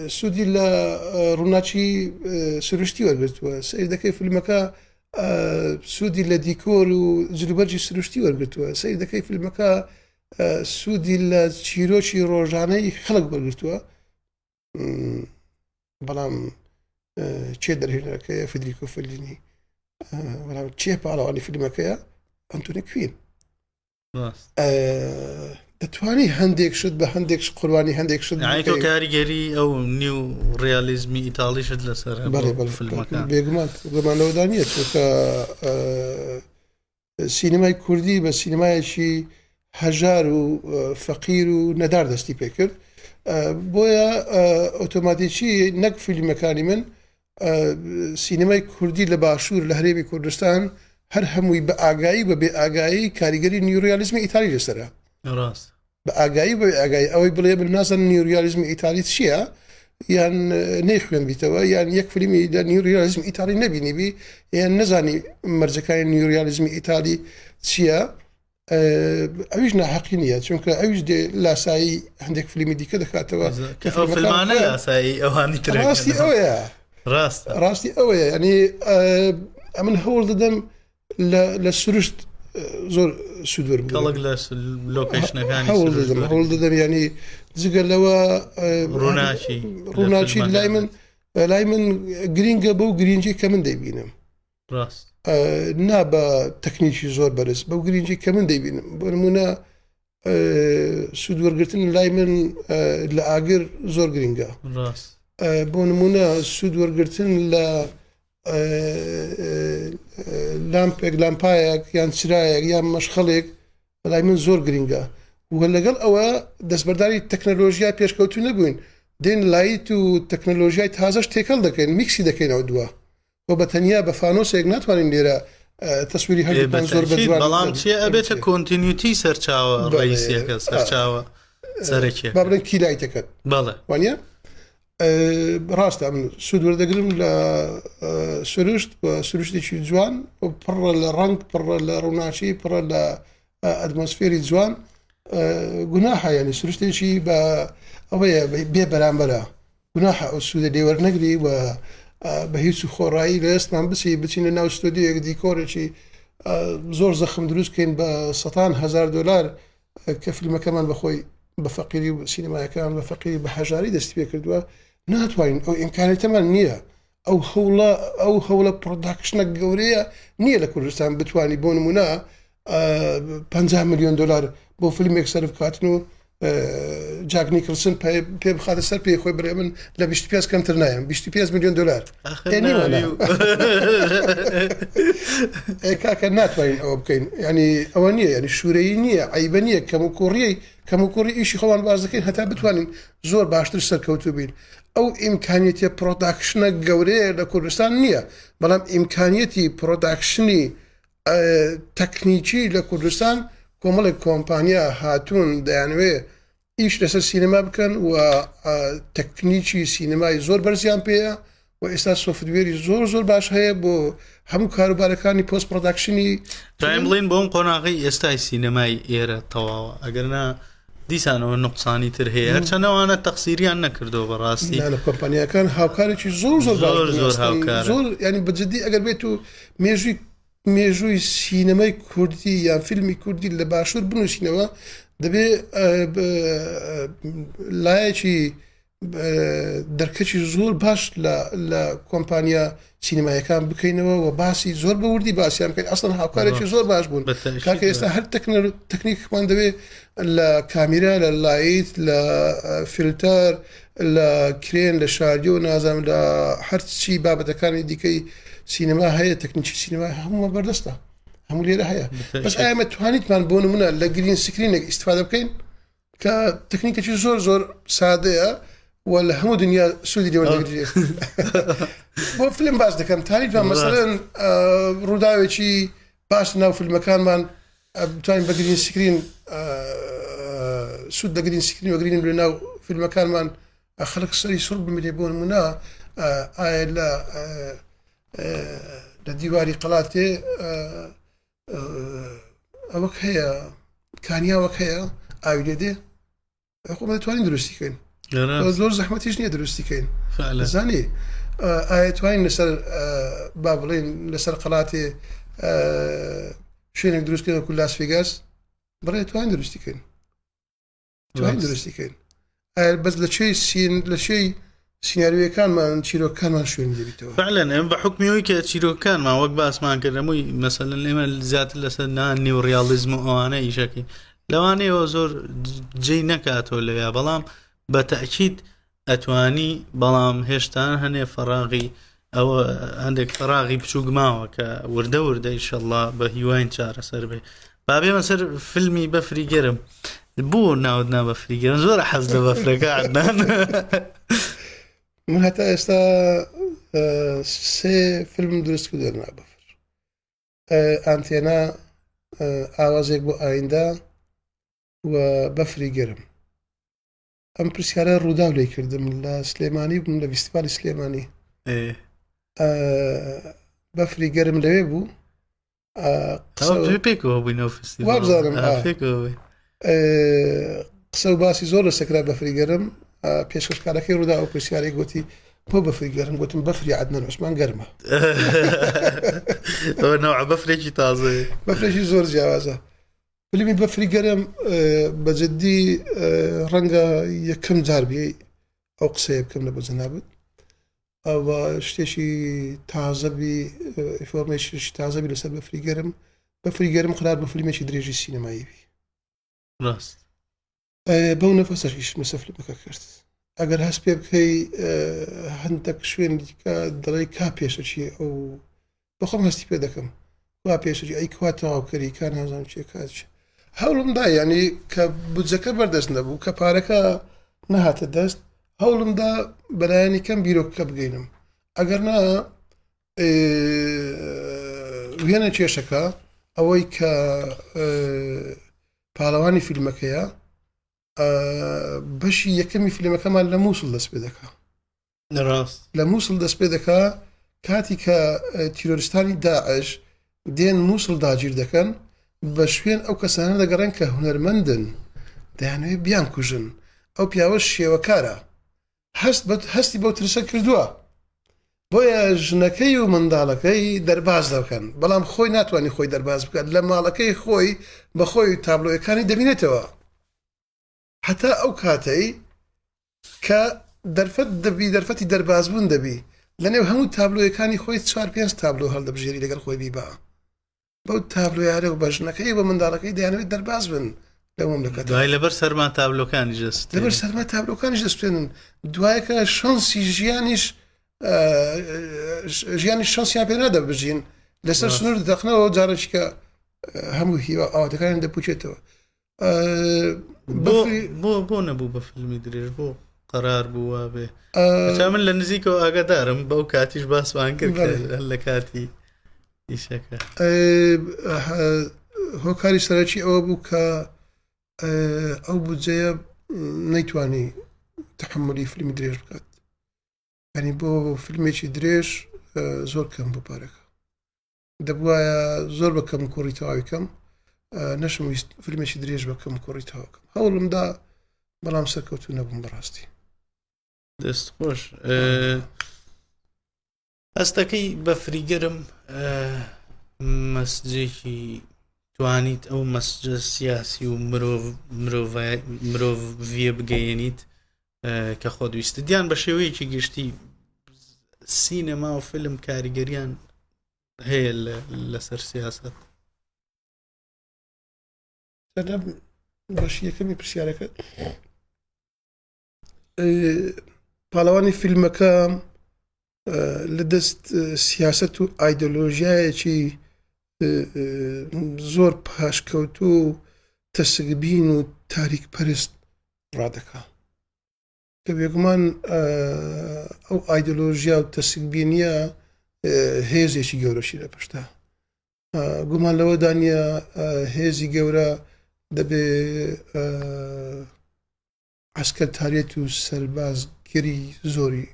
سودي لا روناتشي سرشتي ورقتوا سيدك فيلمك سودي لا ديكور وزلوبرجي سرشتي ورقتوا سيدك فيلمك سودي لا تشيروشي روجاني خلق ورقتوا بلام تشيدر هنا فيدريكو فيليني بلام تشيبا على فيلمك أنتوني كوين دەتوانی هەندێک شت بە هەندێک قوربانی هەندێک شت يعني تو کاریگەری ئەو نیو ڕیالیزمی ئیتالیشت لەسەر فیلمەکان بێگومان گومانەوەدانیە چونکە سینەمای کوردی بە سینەمایەکی هەژار و فەقیر و نەدار دەستی پێکرد بۆیە ئۆتۆماتیکی نەک فیلمەکانی من سینەمای کوردی لە باشوور لە هەرێمی کوردستان هەر هەمووی بە ئاگایی بە بێ ئاگایی کاریگەری نیوریالیزمی ئیتالی لەسەرە ڕاست بە ئاگایی بە ئاگایی ئەوەی بڵێ من نازانم نیوریالیزمی ئیتالی چییە یان نەیخوێن بیتەوە یان یەک فیلمی لە نیوریالیزم ئیتالی نەبینیبی یان نەزانی مەرجەکانی نیوریالیزمی ئیتالی چییە ئەویش ناحەقی نییە چونکە ئەویش دێ لاسایی هەندێک فیلمی دیکە دەکاتەوە فیلمانە لاسایی ئەوانی تر ڕاستی ئەوەیە ڕاستی ئەوەیە ینی من هەوڵ دەدەم لە سروشت زۆر سوودوەر کەڵک لە لۆکیشنەکانی هەوڵ دەدەم ینی جگە لەوە ڕووناچی لای من گرینگە بەو گرینجی کە من دەیبینم ڕاست نا بە تەکنیکی زۆر بەرز بەو گرینجی کە من دەیبینم بۆ نمونە سوودوەرگرتن لای من لە ئاگر زۆر گرینگە ڕاست بۆ نمونە سوودوەرگرتن لە لامپێک لامپایەک یان چرایەک یان مەشخەڵێک بەلای من زۆر گرینگە و لەگەڵ ئەوە دەستبەرداری تەکنەلۆژیای پێشکەوتو نەبووین دێن لایت و تەکنەلۆژیای تازەش تێکەڵ دەکەین میکسی دەکەینەوە دووە بۆ بە تەنیا بە فانۆسێک ناتوانین لێرە تەسویری هەردووکان زۆر بەجوان بەڵام چێ ئەبێتە کۆنتینیوتی سەرچاوە ڕئیسیەکە سەرچاوە سەرەکیە با بڵێن کیلایتەکەت بەڵێ وانە ڕاستە من سوود وەردەگرم لە سروشت بە سروشتێکی جوان و پڕە لە ڕنگ پڕە لە ڕووناچی پڕە لە ئەتمۆسفێری جوان گوناحە ینی سروشتێکی بە ئەوەیە بێ بەرامبەرە گوناحە ئەو سوودە لێوەرنەگری و بە هیچ و خۆڕایی لە ئێستمان بچینە ناو ستۆدیۆیەک دیکۆرێکی زۆر زەخم دروستکەین بە $100,000 کە فیلمەکەمان بەخۆی بە فەقیری و سینەمایەکان بە فەقیری بە هەژاری دەستی پێ کردووە ناتوانین ئەو ئیمکانیەتەمان نییە ئەو هەوڵە پرۆداکشنە گەورەیە نییە لە کوردستان بتوانی بۆ نمونە $50 ملیۆن بۆ فیلمێک سەرف کاتن و جاک نیکلسن پێ بخاتە سەر پێی خۆی بڕێ من لە 25 کەمتر نایم $25 ملیۆن کاکە ناتوانین ئەوە بکەین ینی ئەوە نییە ینی شوورەیی نییە عیبە نییە کەموکۆڕی ئیشی خۆوان باز دەکەین هەتا بتوانین زۆر باشتر سەرکەوتو بین ئەو ئیمکانیەتی پرۆداکشنە گەورەیە لە کوردستان نییە بەڵام ئیمکانیەتی پرۆداکشنی تەکنیکی لە کوردستان کۆمەڵێک کۆمپانیا هاتوون دەیانوێ ئیش لەسەر سینەما بکەن و تەکنیکی سینەمای زۆر بەرزیان پێەیە و ئێستا سۆفتوێری زۆر باش هەیە بۆ هەموو کاروبارەکانی پۆست پرۆداکشنی پرایم بڵین بۆم قۆناغی ئێستای سینەمای ئێرە تەواوە ئەگەرنا دیسانەوە نقصانی تر هەیە هەرچەندەوانە تەقسیریان نەکردەوە بەڕاستی لە کۆمپانیەکان هاوکارێکی زۆر هاوکار زۆر ینی بەجددی ئەگەر بێت و مێژوی مێژووی سینەمای کوردی یان فیلمی کوردی لە باشوور بنووسینەوە دەبێت لایەکی دەرکەی زۆر باش لە کۆمپانیا سینەمایەکان بکەینەوە و باسی زۆر بەوردی باسییان بکەین ئەسڵەن هاوکارێکی زۆر باش بوون کاکە ئێستا هەر تەکنیکمان دەوێت لە کامیرا لە لایت لە فیلتەر لە کرێن لە شاردیۆ و نازانم لە هەرچی بابەتەکانی دیکەی سینەما هەیە تەکنیکی سینەما هەموو بەردەستە هەموو لێرە هەیە بەس ئایمە توانیتمان بۆ نمونە لە گرین سکرینێک ئیستفادە بکەین کە تەکنیکێکی زۆر زۆر سادەیە و لە هەموو دنیا سوودی لێوە دەگرێت بۆ فیلم باس دەکەم تاریفان مەسەڵەن ڕووداوێکی باش ناو فیلمەکانمان بتوانین بە گرین سکرین سوود لە گرین سکرین وەگرین لە ناو فیلمەکانمان خەڵک سەری سوڕ بمێنێ بۆ نمونە ئایا لە دیواری قەڵاتێ ئەوەک هەیە کانیاوەک هەیە ئاوی لێ دێ خۆمە دەتوانین دروستیکەین زۆر زەحمەتیش نییە دروستیکەین زانی ئایا توانین لەسەر با بڵێن لەسەر قەڵاتێ شوێنێک دروستکردن وەکو لاس ڤێگاس بڕێ توانین دروستیکەین توانین دروستیکەین ئایا بەس لە شێی سیناریۆیەکانمان چیرۆکانمان شوێن دەبێتەوە فعلەن ئەم بە حکمیەوەی کە چیرۆکانمان وەک باسمان کردەمووی مەسەلەن ئێمە زیاتر لەسەر نانی و ڕیاڵیزم و ئەوانە ئیشەکەی لەوانەیەوە زۆر جێی نەکاتەوە لەوێ بەڵام بە تەئکید ئەتوانی بەڵام هێشتا هەنێ فەراغی ئەوە هەندێک فەراغی بچووک ماوە کە وردە وردە ئینشەڵڵا بە هیواین چارەسەر بێ بابێمە سەر فیلمی بەفری گەرم بوو ناودنا بەفری گەرم زۆر حەز لە بەفرەکە عەدنان من هەتا ئێستا 3 فیلم دروست کردووە لەناو بەفر ئانتێنا ئاوازێک بۆ ئایندا و بەفری گەرم ئەم پرسیارە ڕووداو لێ کردم لە سلێمانی بووم لە فیستیڤالی سلێمانی بەفری گەرم لەوێ بوو پێکەوە بووینەوە وابزانم قسە و باسی زۆر لە سەکرا بەفری گەرم پێشکەشکارەکەی ڕوودا و پرسیارێک گوتی بۆ بەفری گەرم گوتم بەفری عەدنان عوسمان گەرمە نەوع بەفرێکی تازەیە بەفرێکی زۆر جیاوازە فیلمی بەفری گەرم بەجددی ڕەنگە یەکەم جار بێ ئەو قسەیە بکەم لە بۆ جەنابەت ئەوە شتێکی تازەبی ئینفۆرمێشنێکی تازەبی لەسەر بەفری گەرم بەفری گەرم قرار بە فیلمێکی درێژی سینەمایی بی ڕاست بەو نەفەسەشیش مەسە فیلمەکە کرد ئەگەر هەست پێ بکەی هەندێک شوێن دیکە دەڵێ کا پێشەچی ئەو بەخۆم هەستی پێ دەکەم وا پێشەچی ئەی کوا تەواوکەری کا نازانم چێ کاچ هەوڵمدا یعنی کە بودجەکە بەردەست نەبوو کە پارەکە نەهاتە دەست هەوڵمدا بەلایەنی کەم بیرۆکەکە بگەینم ئەگەر نا وێنە کێشەکە ئەوەی کە پاڵەوانی فیلمەکەیە بەشی یەکەمی فیلمەکەمان لە مووسڵ دەست پێ دەکا لە مووسڵ دەست پێ دەکا کاتی کە تیرۆریستانی داعش دێن مووسڵ داگیر دەکەن بە شوێن ئەو کەسانە دەگەڕێن کە هونەرمەندن دەیانەوێت بیان کوژن ئەو پیاوە شێوەکارە هەستی بەو ترسە کردووە بۆیە ژنەکەی و منداڵەکەی دەرباز دەکەن بەڵام خۆی ناتوانانی خۆی دەرباز بکات لە ماڵەکەی خۆی بە خۆی تابلۆیەکانی دەبینێتەوە حتا ئەو کاتەی کە دەرفەتی دەربازبوون دەبی لەنێو هەموو تابلۆیەکانی خۆی 4-5 تابلۆ هەڵدەبژێری لەگەڵ خۆی بیبا بەو تابلۆیارە و بە ژنەکەی بە منداڵەکەی دەیانەوێت دەرباز بن لە مەملەکەت دوای لەبەر سەرما تابلۆکانی جەست لەبەر سەرما تابلۆکانیش دەستێنن دوایەکە شانسی ژیانی شانسیان پێ نادەبژین لەسەر سنوور دەخنەوە جارێکی کە هەموو هیوا ئاواتەکان دەپوچێتەوە بۆ نەبوو بە فیلمی درێژ بۆ قەرار بووە بێ من لە نزیکەوە ئاگادارم بەو کاتیش باسمان کرد لە کاتی ئیشەکە هۆکاری سەرەکی ئەوە بوو کە ئەو بودجەیە نەیتوانی تەحملی فیلمی درێژ بکات ینی بۆ فیلمێکی درێژ زۆر کەم بۆ پارەکە دەبوایە زۆر بەکەم کوڕی تەواوی کەم نەشم ویست فیلمێکی درێژ بەکەم کوڕی تەواوکەم هەوڵمدا بەڵام سەرکەوتو نەبووم بەڕاستی دەست خۆش ئەستەکەی بەفری گەرم مەسجێکی توانیت ئەو مەسجە سیاسی و مرۆڤ بگەیەنیت کە خۆدویستە دیان بە شێوەیەکی گشتی سینەما و فیلم کاریگەریان هەیە لەسەر سیاست. بەشی یەکەمی پرسیارەکە پاڵەوانی فیلمەکە لە دەست سیاست و ئایدۆلۆژیایەکی زۆر پاشکەوت و تەسەگبین و تاریک پەرست ڕادەکا کە بێگومان ئەو ئایدۆلۆژیا و تەسەگبینیە هێزێکی گەورەشی لە پشتە گومان لەوە دانیە هێزی گەورە دەبێ عەسکەرتاریەت و سەربازگیری زۆری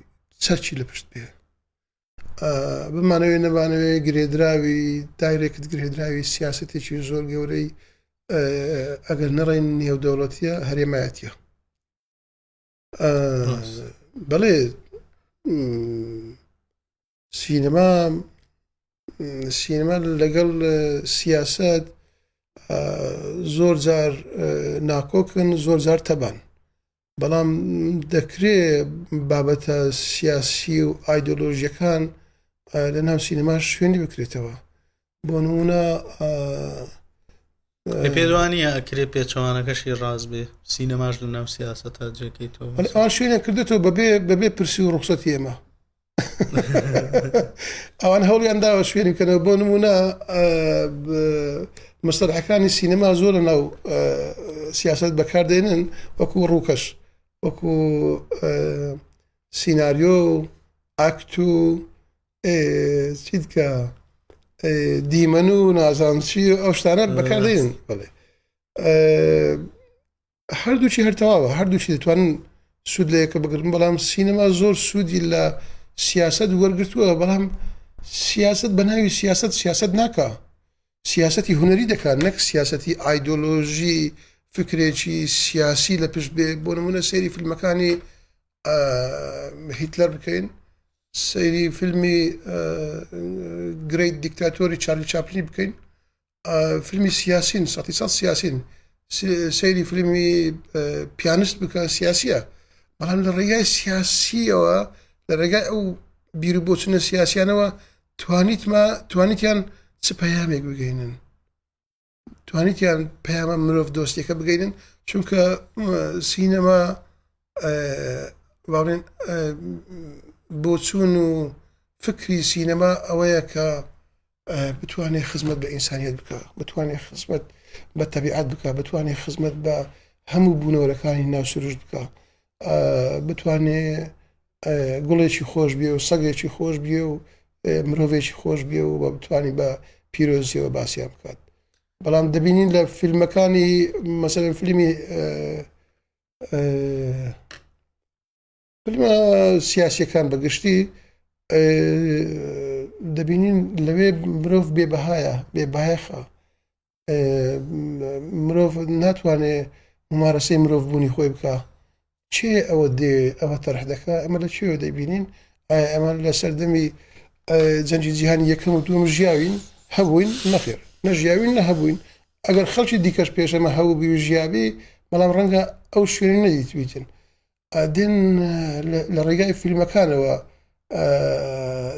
چەرچی لە پشت بێ بمانەوێ نەبانەوێ گرێدراوی دایرێکت گرێدراوی سیاسەتێکی زۆر گەورەی ئەگەر نەڕێن نێودەوڵەتیە هەرێمایەتیە بەڵێ سینەما لەگەڵ سیاست زۆر جار ناکۆکن زۆر جار تەبان بەڵام دەکرێ بابەتە سیاسی و ئایدۆلۆژیەکان لە ناو سینەما شوێنی بکرێتەوە بۆ نمونە پێدوانیە ئەکرێ پێچەوانەکەشی ڕاست بێ سینەماش لە ناو سیاسەتە جێکەیتەوە ئەوان شوێنە کردێتەوە بەبێ پرسی و ڕوخسەتی ئێمە ئەوان هەوڵیان داوە شوێنی بکەنەوە بۆ نمونە مەستەلحەکانی سینەما زۆر لە ناو سیاست بەکاردێنن وەکو ڕووکەش وەکو سیناریۆ ئاکت و چیت کە دیمەن و نازانچی ئەو شتانە بەکاردێنن بڵێ هەردووچی هەرتەواوە هەردووچی دەتوانن سوود لە یەکە بگرن بەڵام سینەما زۆر سوودی لە سیاست وەرگرتووە بەڵام سیاست بە ناوی سیاست ناکە سیاسەتی هونەری دەکات نەک سیاسەتی ئایدۆلۆژی فکرێکی سیاسی لە پشت بێ بۆ نمونە سەیری فیلمەکانی هیتلەر بکەین سەیری فیلمی گرەیت دیکتاتۆری چارلی چاپلینی بکەین فیلمی سیاسین سەتی سەد سیاسین سەیری فیلمی پیانست بکە سیاسیە بەڵام لە ڕێگای سیاسیەوە لە ڕێگای ئەو بیرروبۆچنە سیاسیانەوە توانیتیان چ پەیامێک بگەینن توانیتیان پەیامە مرۆڤ دۆستیەکە بگەینن چونکە سینەما باڵێن بۆچوون و فکری سینەما ئەوەیە کە بتوانێت خزمەت بە ئینسانیەت بکە بتوانێت خزمەت بە تەبیعەت بکە بتوانێت خزمەت بە هەموو بوونەوەرەکانی ناوسروشت بکە بتوانێت گوڵێکی خۆش بێ و سەگێکی خۆش بێ و مرۆڤێکی خۆش بێ و بە بتوانانی بە پیرۆزیەوە باسییان بکات بەڵام دەبینین لە فیلمەکانی مەسەلەن فیلمی سیاسیەکان بەگشتی دەبینین لەوێ مرۆڤ بێبایەخە مرۆڤ ناتوانێت ممارەسەی مرۆڤ بوونی خۆی بکە چێ ئەوە دێ ئەوە تەرح دەکات ئەمە لە چێوە دەبینین ئایا ئەمە لە سەردەمی جەنگی جیهانی یەکەم و دووەم ژیاوین هەبووین نەخێر نەژیاوین نەهەبووین ئەگەر خەڵکی دیکەش پێشەمە هەوو بی و ژیابی بەڵام ڕەنگە ئەو شوێنی نەدیتویتن دێن لە ڕێگای فیلمەکانەوە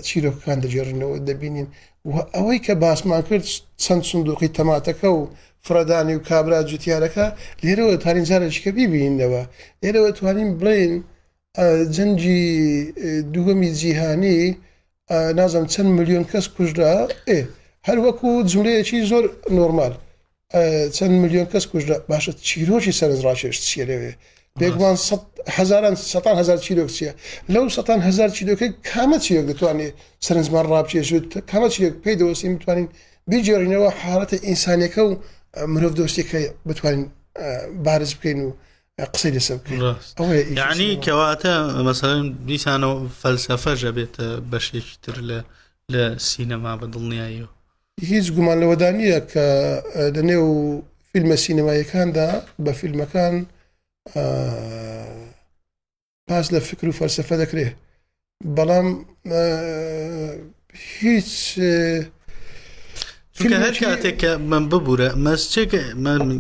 چیرۆکەکان دەجێڕنەوە دەبینین ئەوەی کە باسمان کرد چەند سندوقی تەماتەکە و فرەدانی و کابرا جوتیارەکە لێرەوە تارین جارێکیکە بیبینەوە لێرەوە توانین بڵێن جەنگی دووەمی جیهانی نازم چەند ملیۆن کەس کوژرا هەر وەکو جملەیەکی زۆر نۆرمال چەند ملیۆن کەس کوژرا باشە چیرۆکی سەرنجڕاکێشت چیە لەوێ بێگومان سەتان هەزار چیرۆک چییە لەو سەتان هەزار چیرۆکەی کامە چیرۆک دەتوانێت سەرنجمان ڕابچێژوت کامە چیرۆک پێی دەوەستین بتوانین بیجێڕینەوە حاڵەتە ئینسانیەکە و مرۆڤ دۆستیەکە بتوانین بارز بکەین و قسەی لەسەر بکەین یعنی کەواتە مەسەڵەن دیسانەوە فەلسەفەژە بێتە بەشێکی تر لە سینەما بە دڵنیاییەوە هیچ گومان لەوەدا نییە کە لەنێو فیلمە سینەمایەکاندا بە فیلمەکان پاس لە فکر و فەلسەفە دەکرێت بەڵام هیچ هەر کاتێک کە من ببوورە مەسچێک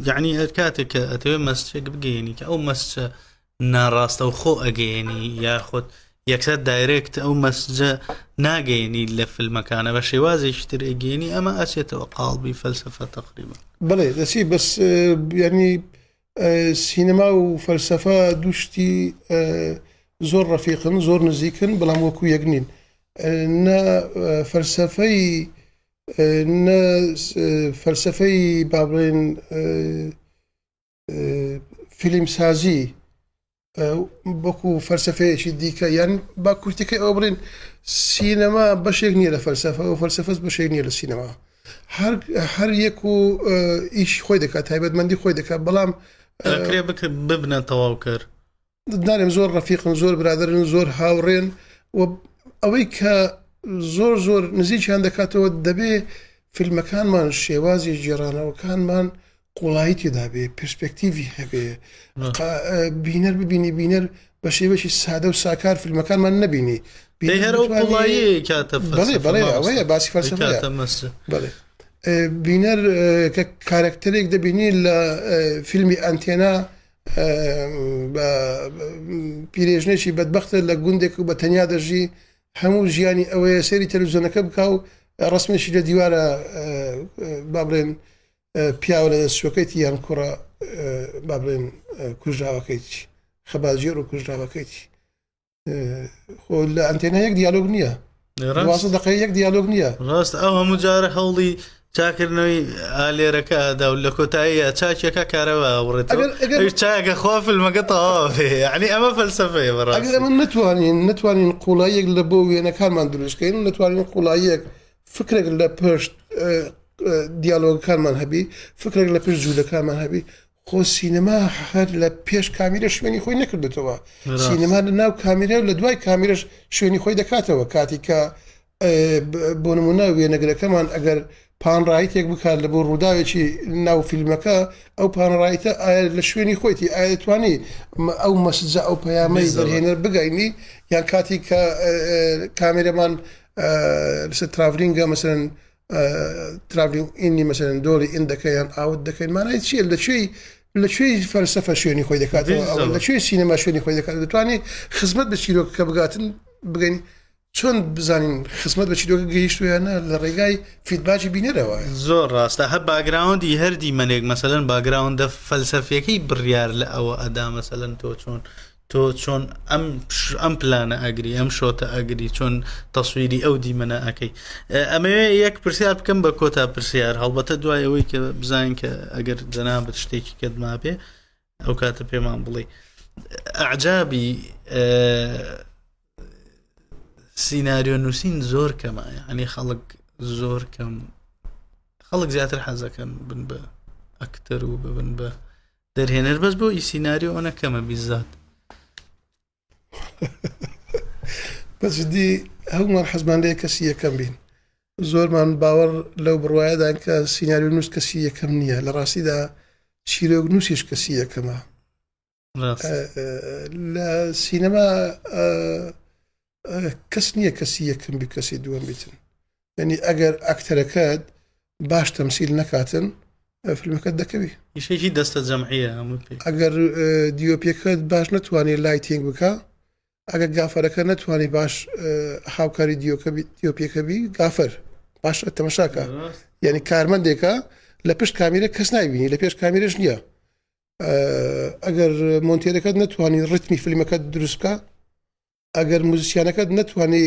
یعنی هەر کاتێک کە ئەتەوێت مەسچێک بگەێنی کە ئەو مەسچە ناڕاستە و خۆ ئەگەێنی یاخۆت یەکسەر دایرێکت ئەو مەسجە ناگەێنی لە فیلمەکانە بە شێوازێکی تر ئەگەێنی ئەمە ئەچێتەوە قاڵبی فەلسەفە تقریبا. بڵێ دەچی بەس ینی سینەما و فەلسەفە دووشتی زۆر ڕەفیقن زۆر نزیکن بەڵام وەکو یەک نین. نە فەلسەفەی نە فەلسەفەی با بڵێن فیلمسازی بۆکو فەلسەفەیەکی دیکە یان با کورتەکەی ئەوە بڵێن سینەما بەشێک نییە لە فەلسەفە و فەلسەفەس بەشێک نییە لە سینەما. هەر یەک و ئیشی خۆی دەکات تایبەتمەندی خۆی دەکات بەڵام کرێ ببنە تەواو کرد دارێم زۆر ڕەفیقن زۆر برادرن زۆر هاوڕێن و ئەوەی کە زۆر نزیکیان دەکاتەوە دەبێ فیلمەکانمان شێوازی جێرانەوەکانمان قوڵایی تێدا بێ پرسپێکتیڤی هەبێ بینەر ببینی بینەر بە شێوەشی سادە و ساکار فیلمەکانمان نەبینی بڵێ ئەوەیە باسی فەلسەفەیە بڵێ بینەر کە کارکتەرێک دەبینی لە فیلمی ئەنتێنا پیرێژنێکی بەدبەختە لە گوندێک و بە تەنیا دەژی هەموو ژیانی ئەوەیە سەری تەلەڤیزیۆنەکە بکا و ڕسمێکی لە دیوارە با بڵێن پیاوە لە دەستشۆکەیتی یان کوڕە با بڵێن کوژراوەکەیتی خەباجێر و کوژراوەکەیتی خۆ لە ئەنتێنا یەک دیالۆگ نییە واسە دقەی یەک دیالۆگ نییە ڕاست ئەو هەموو جارە هەوڵی چاکردنەوەی ئالێرەکە دا لە کۆتاییە چاکێکە کارەوە وڕێت چاکە خوا فیلمەکە تەواوێ یعنی ئەمە فەلسەفەیە بەڕاستی ئەگەر ئەمە نتوانین قوڵاییەک لە بۆ وێنەکانمان دروستکەین نتوانین قوڵاییەک فکرێک لە پشت دیالۆگەکانمان هەبی فکرێک لە پشت جوولەکانمان هەبی خۆ سینەما هەر لە پێش کامیرە شوێنی خۆی نەکردێتەوە سینەما لە ناو کامیرە و لە دوای کامیرەش شوێنی خۆی دەکاتەوە کاتی کە بۆ نمونە وێنەگرەکەمان ئەگەر پانڕایتێک بکات لە بۆ ڕووداوێکی ناو فیلمەکە ئەو پانڕایتە ئایا لە شوێنی خۆیتی ئایا دەتوانی ئەو مەسجە ئەو پەیامەی دەرهێنەر بگەینی یان کاتی کە کامێرەمان لەسەر تراڤلینگە مەسەرەن تراڤلینگ ئینی مەسەرەن دۆڵی ئین دەکەی یان ئاوت دەکەین مانای چییە لەکوێی فەلسەفە شوێنی خۆی دەکاتەوە لەکوێی سینەما شوێنی خۆی دەکات دەتوانێت خزمەت بە چیرۆکەکە بگاتن بگەین چۆن بزانین خزمەت بە چیرۆکە گەیشتویانە لە ڕێگای فیدباکی بینەرەوە زۆر ڕاستە هە باگراوندی هەردی منێک مەسەلەن باگراوندە فەلسەفیەکەی بڕیار لە ئەوە ئەدا مەسەلەن تۆ چۆن ئەم پلانە ئەگری ئەم شۆتە ئەگری چۆن تەسویری ئەو دیمەنە ئەەکەی ئەمەوێ یەک پرسیار بکەم بە کۆتا پرسیار هەڵبەتە دوای ئەوەی کە بزانین کە ئەگەر جەنابەت شتێکی کەدما بێ ئەو کاتە پێمان بڵێ ئەعجابی سیناریۆ نووسین زۆر کەمە ینی خەڵک زۆر کەم خەڵک زیاتر حەزەکەن بن بە ئەکتەر و ببن بە دەرهێنەر بەس بۆ ئی سیناریۆ ئەوە کەمە بیزات بەجددی هەمومان حەزمان لێ کەسی یەکەم بین زۆرمان باوەڕ لەو بڕواایەدان کە سیناریۆ نووس کەسی یەکەم نییە لە ڕاستیدا چیرۆک نووسیش کەسی یەکەمە لە سینەما کەس نییە کەسی یەکەم بی کەسی دووەم بیتن یعنی ئەگەر ئەکتەرەکەت باش تەمسیل نەکاتن فیلمەکەت دەکەوی ئیشێکی دەستە جەمعیە هەموو پێ ئەگەر دیۆپیەکەت باش نتوانێت لایتینگ بکە ئەگەر گافەرەکە نتوانانی باش هاوکاری دیۆپیەکەبی گافەر باش تەمەشاکە یعنی کارمەندێکە لە پشت کامیرە کەس نایبینی لە پێش کامیرەش نییە ئەگەر مۆنتێرەکەت نتوانانی ڕتمی فیلمەکەت دروست بکە ئەگەر موزیسیانەکەت نتوانانی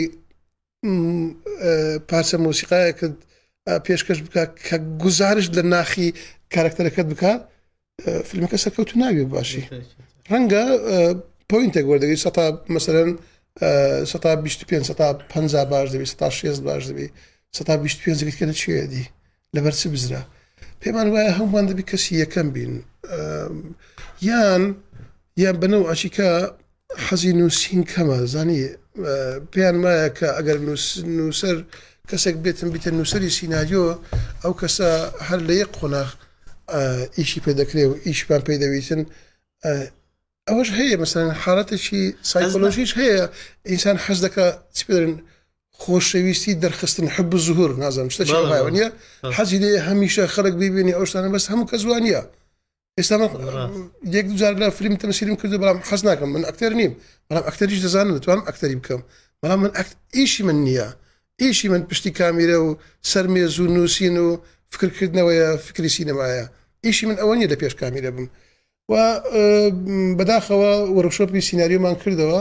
پارچە مۆسیقایەکەت پێشکەش بکە کە گوزارش لە ناخی کارکتەرەکەت بکە فیلمەکە سەرکەوتو ناوێ باشی ڕەنگە پۆینتێک وەردەگەی سەتا مەسەرەن 125 باش دەبی 160 باش دەبی 125 کە لە چێدی لەبەر چ بزرا پێمان وایە هەمومان دەبی کەسی یەکەم بین یان بنەو ئەچیکە حەزی نووسین کەمە زانی پێیان وایە کە ئەگەر نووسەر کەسێک بێتن بیتە نووسەری سیناریۆ ئەو کەسە هەر لە یەک قۆناغ ئیشی پێ دەکرێ و ئیشمان پێ دەویتن ئەوەش هەیە مەسەلەن حاڵەتێکی سایکۆلۆژیش هەیە ئینسان حەز دەکە چ پێدەن خۆشەویستی دەرخستن حب زهور نازانم شتێکی وایە نییە حەزی لێ هەمیشە خەڵک ببینی ئەو شتانە بەس هەموو کەس وانە ئێستا یەک دوجار لە فیلم تەمسیلیم کردو بەڵام حەز ناکەم من ئەکتەر نیم بەڵام ئەکتەریش دەزانم دەتوانم ئەکتەری بکەم بەڵام من ئیشی من نییە ئیشی من پشتی کامیرە و سەرمێز و نووسین و فکرکردنەوەیە فکری سینەمایە ئیشی من ئەوە نیە لە پێش کامیرە بم و بەداخەوە وەرکشۆپی سیناریۆمان کردەوە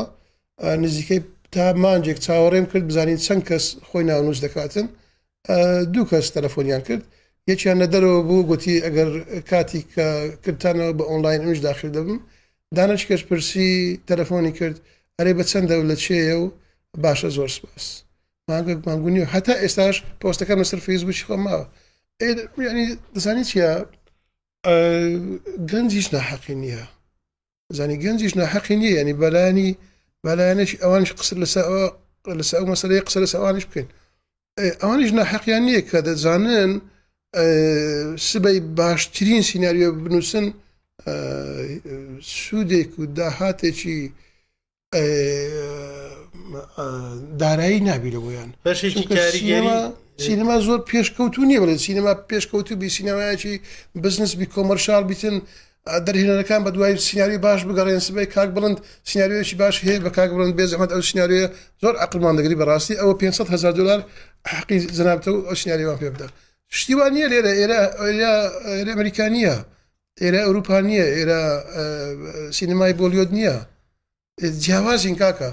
نزیکەی تا مانجێک چاوەڕێم کرد بزانین چەند کەس خۆی ناونووس دەکاتن دوو کەس تەلەفۆنیان کرد یەکیان لە دەرەوە بوو گوتی ئەگەر کاتی کە کردتانەوە بە ئۆنلاین ئەمیش داخل دەبم دانەش کەس پرسی تەلەفۆنی کرد ئەرێ بە چەندە و لە چێە و باشە زۆر سپاس مانگونی و هەتا ئێستاش پۆستەکەم لەسەر فەیسبووکی خۆم ماوە ینی دەزانی چیە گەنجیش ناحەقی نییە زانی گەنجیش ناحەقی نییە ینی بەلایەنێکی ئەوانش قسە لەسەر ئەو مەسەلەیە قسە لەسەر ئەوانش بکەین ئەوانیش ناحەقیان نییە کە دەزانن سبەی باشترین سیناریۆ بنووسن سوودێک و داهاتێکی دارایی نابی لە بۆیان سینەما زۆر پێشکەوتو نییە بڵێت سینەما پێشکەوتو بی سینەمایەکی بزنس بی کۆمەرشال بیتن دەرهێنەرەکان بە دوای سیناریۆ باش بگەڕێن سبەی کاک بڵند سیناریۆیەکی باش هەیە بە کاک بڵند بێ زەحمەت ئەو سیناریۆیە زۆر عەقڵمان دەگری بەڕاستی ئەوە $500,000 حەقی زەنابتە و ئەو سیناریۆوان پێ بدە شتیوان نییە لێرە ئێرە ئەمریکانیە ئێرە ئەوروپا نییە ئێرە سینەمای بۆلیۆد نییە جیاوازین کاکە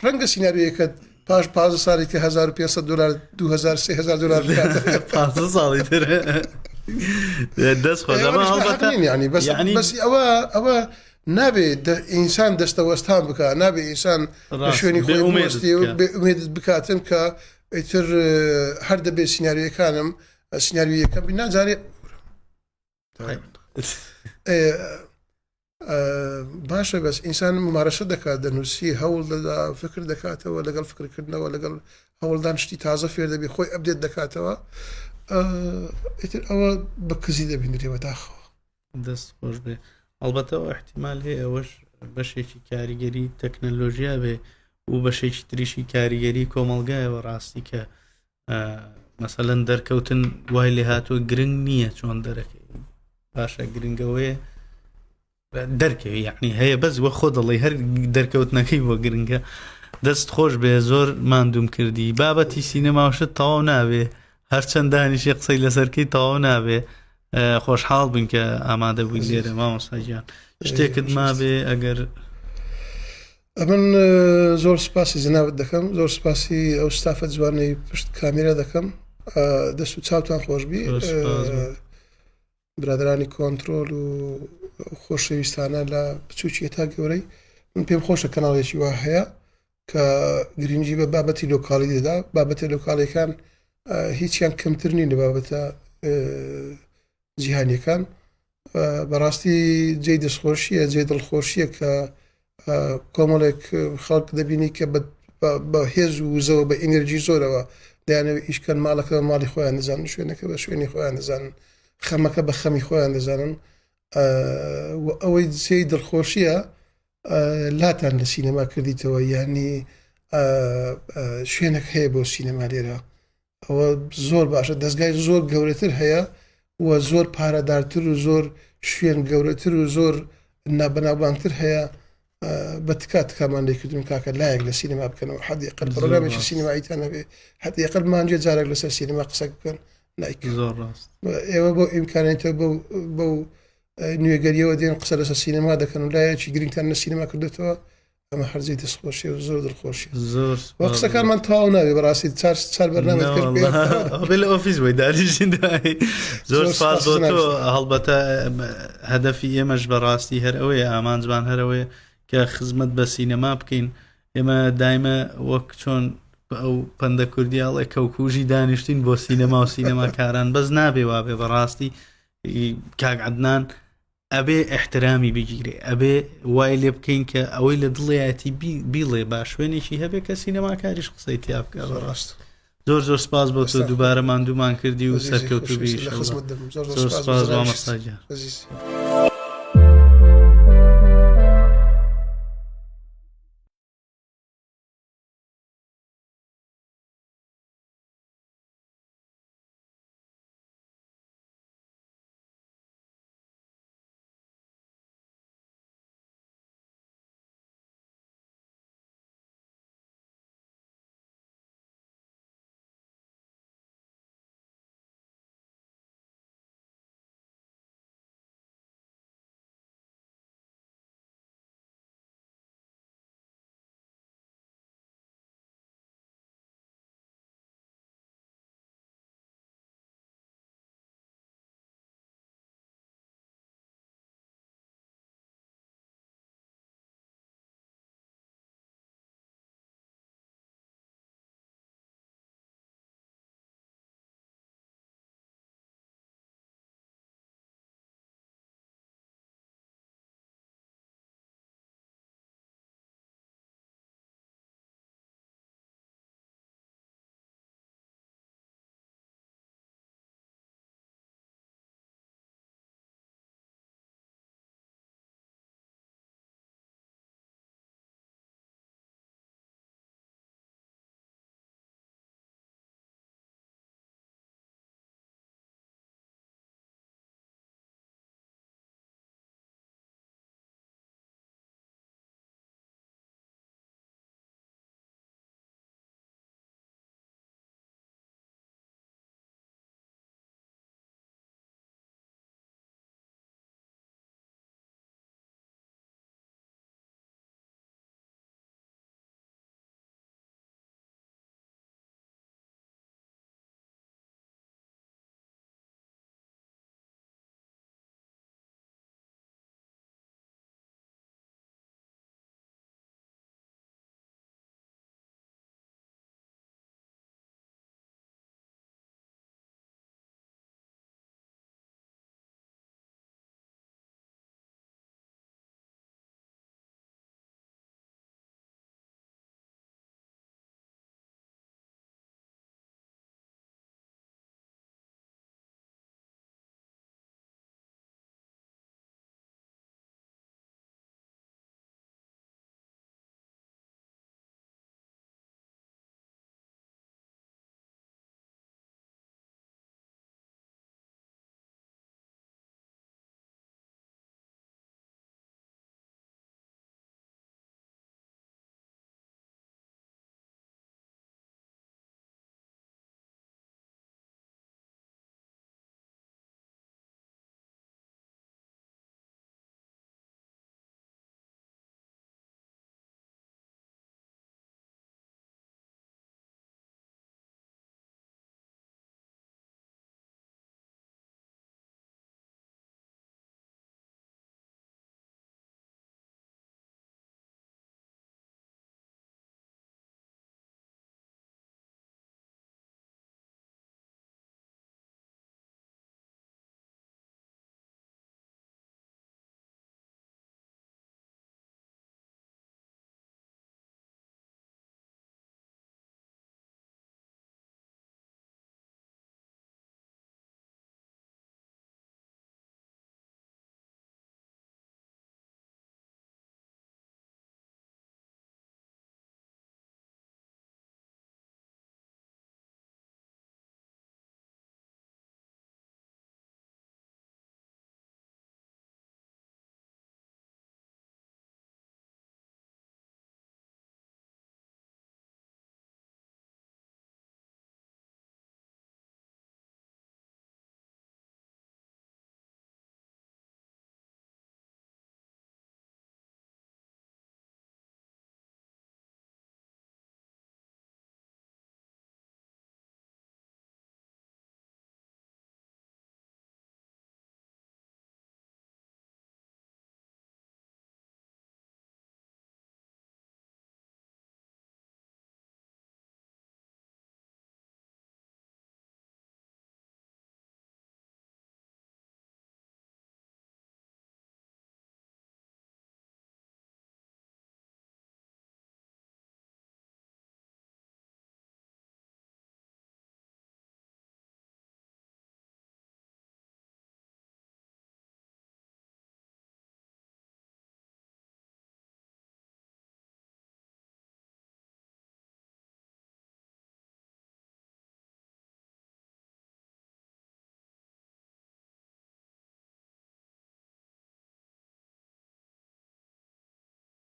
ڕەنگە سیناریۆیەکە پاش 15 ساڵی کە $1,500 $2,000 15 ساڵی تر دەست ینی بەس ئەوە نابێت ئینسان دەستەوەستان بکە نابێت ئینسان لە شوێنی خۆی ئومێدت بکاتن کە ئیتر هەر دەبێت سیناریۆیەکانم سیناریۆیەکە نازانێ باشە بەس ئینسان ممارەسە دەکات دەنووسی هەوڵ دەدا فکر دەکاتەوە لەگەڵ فکرکردنەوە لەگەڵ هەوڵدان شتی تازە فێر دەبێت خۆی ئەبدێت دەکاتەوە ئیتر ئەوە بە کزی دەبینرێەوە داخەوە دەست خۆش بێ ئەڵبەتەوە احتیمال هەیە ئەوەش بەشێکی کاریگەری تەکنەلۆژیا بێ و بەشێکی تریشی کاریگەری کۆمەلگایەوە ڕاستی کە مەسەلەن دەرکەوتن وای لێ هاتووە گرنگ نییە چۆن دەرەکەی باشە گرنگەوەیە دەرکەوی یعنی هەیە بەس وە خۆ دەڵی هەر دەرکەوتنەکەی بۆ گرنگە دەست خۆش بێ زۆر ماندوم کردی بابەتی سینەماوشت تەواو نابێ هەرچەندانیشی قسەی لەسەرکەی تەواو نابێ خۆشحاڵ بن کە ئامادە بووی لێرە مامۆستاگیان شتێکت مابێ ئەگەر من زۆر سپاسی جەنابەت دەکەم زۆر سپاسی ئەو ستافە جوانەی پشت کامیرە دەکەم دەست و چاوتان خۆشبی برادرانی کۆنترۆل و خۆشەویستانە لە بچووکی تا گەورەی من پێم خۆشە کەناڵێکی وا هەیە کە گرنگی بە بابەتی لۆکاڵی دەدا بابەتی لۆکاڵیەکان هیچیان کەمتر نین لە بابەتە جیهانیەکان بەڕاستی جێی دەستخۆشیە جێ دڵخۆشیە کە کۆمەڵێک خەڵک دەبینی کە بە هێز و وزەوە بە ئینەرژی زۆرەوە دەیانەوە ئیشکەن ماڵەکە ماڵی خۆیان دەزانن شوێنەکە بە شوێنی خۆیان دەزانن خەمەکە بە خەمی خۆیان دەزانن ئەوەی جێی دڵخۆشیە لاتان لە سینەما کردیتەوە ینی شوێنێک هەیە بۆ سینەما لێرە ئەوە زۆر باشە دەستگای زۆر گەورەتر هەیە و زۆر پارەدارتر و زۆر شوێن گەورەتر و زۆر نابەناوبانگتر هەیە بە تکات کامان لێکردون کاکە لایەک لە سینەما بکەنەوە حەدیقل پرۆگرامێکی سینەماییتان هەبێ حەدیقل مانجێ جارێک لەسەر سینەما قسە بکەن نایک ئێوە بۆ ئیمکانێتەوە بەو نوێگەریەوە دێن قسە لەسەر سینەما دەکەن و لایەکی گرنگتان لە سینەما کردێتەوە ئەمە هەرزەی دەستخۆشی و زۆر دڵخۆشی زۆر وە قسەکانمان تەواو ناوێ بەڕاستی چار بەرنامە بێ لە ئۆفیس بۆی داریژین زۆر سپاس بۆ تۆ هەڵبەتە هەدەفی ئێمەش بەڕاستی هەر ئەوەیە ئامانجمان هەرەوەیە کە خزمەت بە سینەما بکەین ئێمە دایمە وەک چۆن ئەو پەندە کوردیاڵێ کەوکوژی دانیشتین بۆ سینەما و سینەماکاران بەس نابێ وابێ بەڕاستی کاک عەدنان ئەبێ احترامی بگیرێ ئەبێ وای لێ بکەین کە ئەوەی لە دڵیەتی بیڵێ با شوێنێکی هەبێ کە سینەماکاریش قسەی تیا بکە بەڕاست زۆر زۆر سپاس بۆ تۆ دووبارە ماندوومان کردی و سەرکەوتوبی زۆر سپاس مامۆستاگیان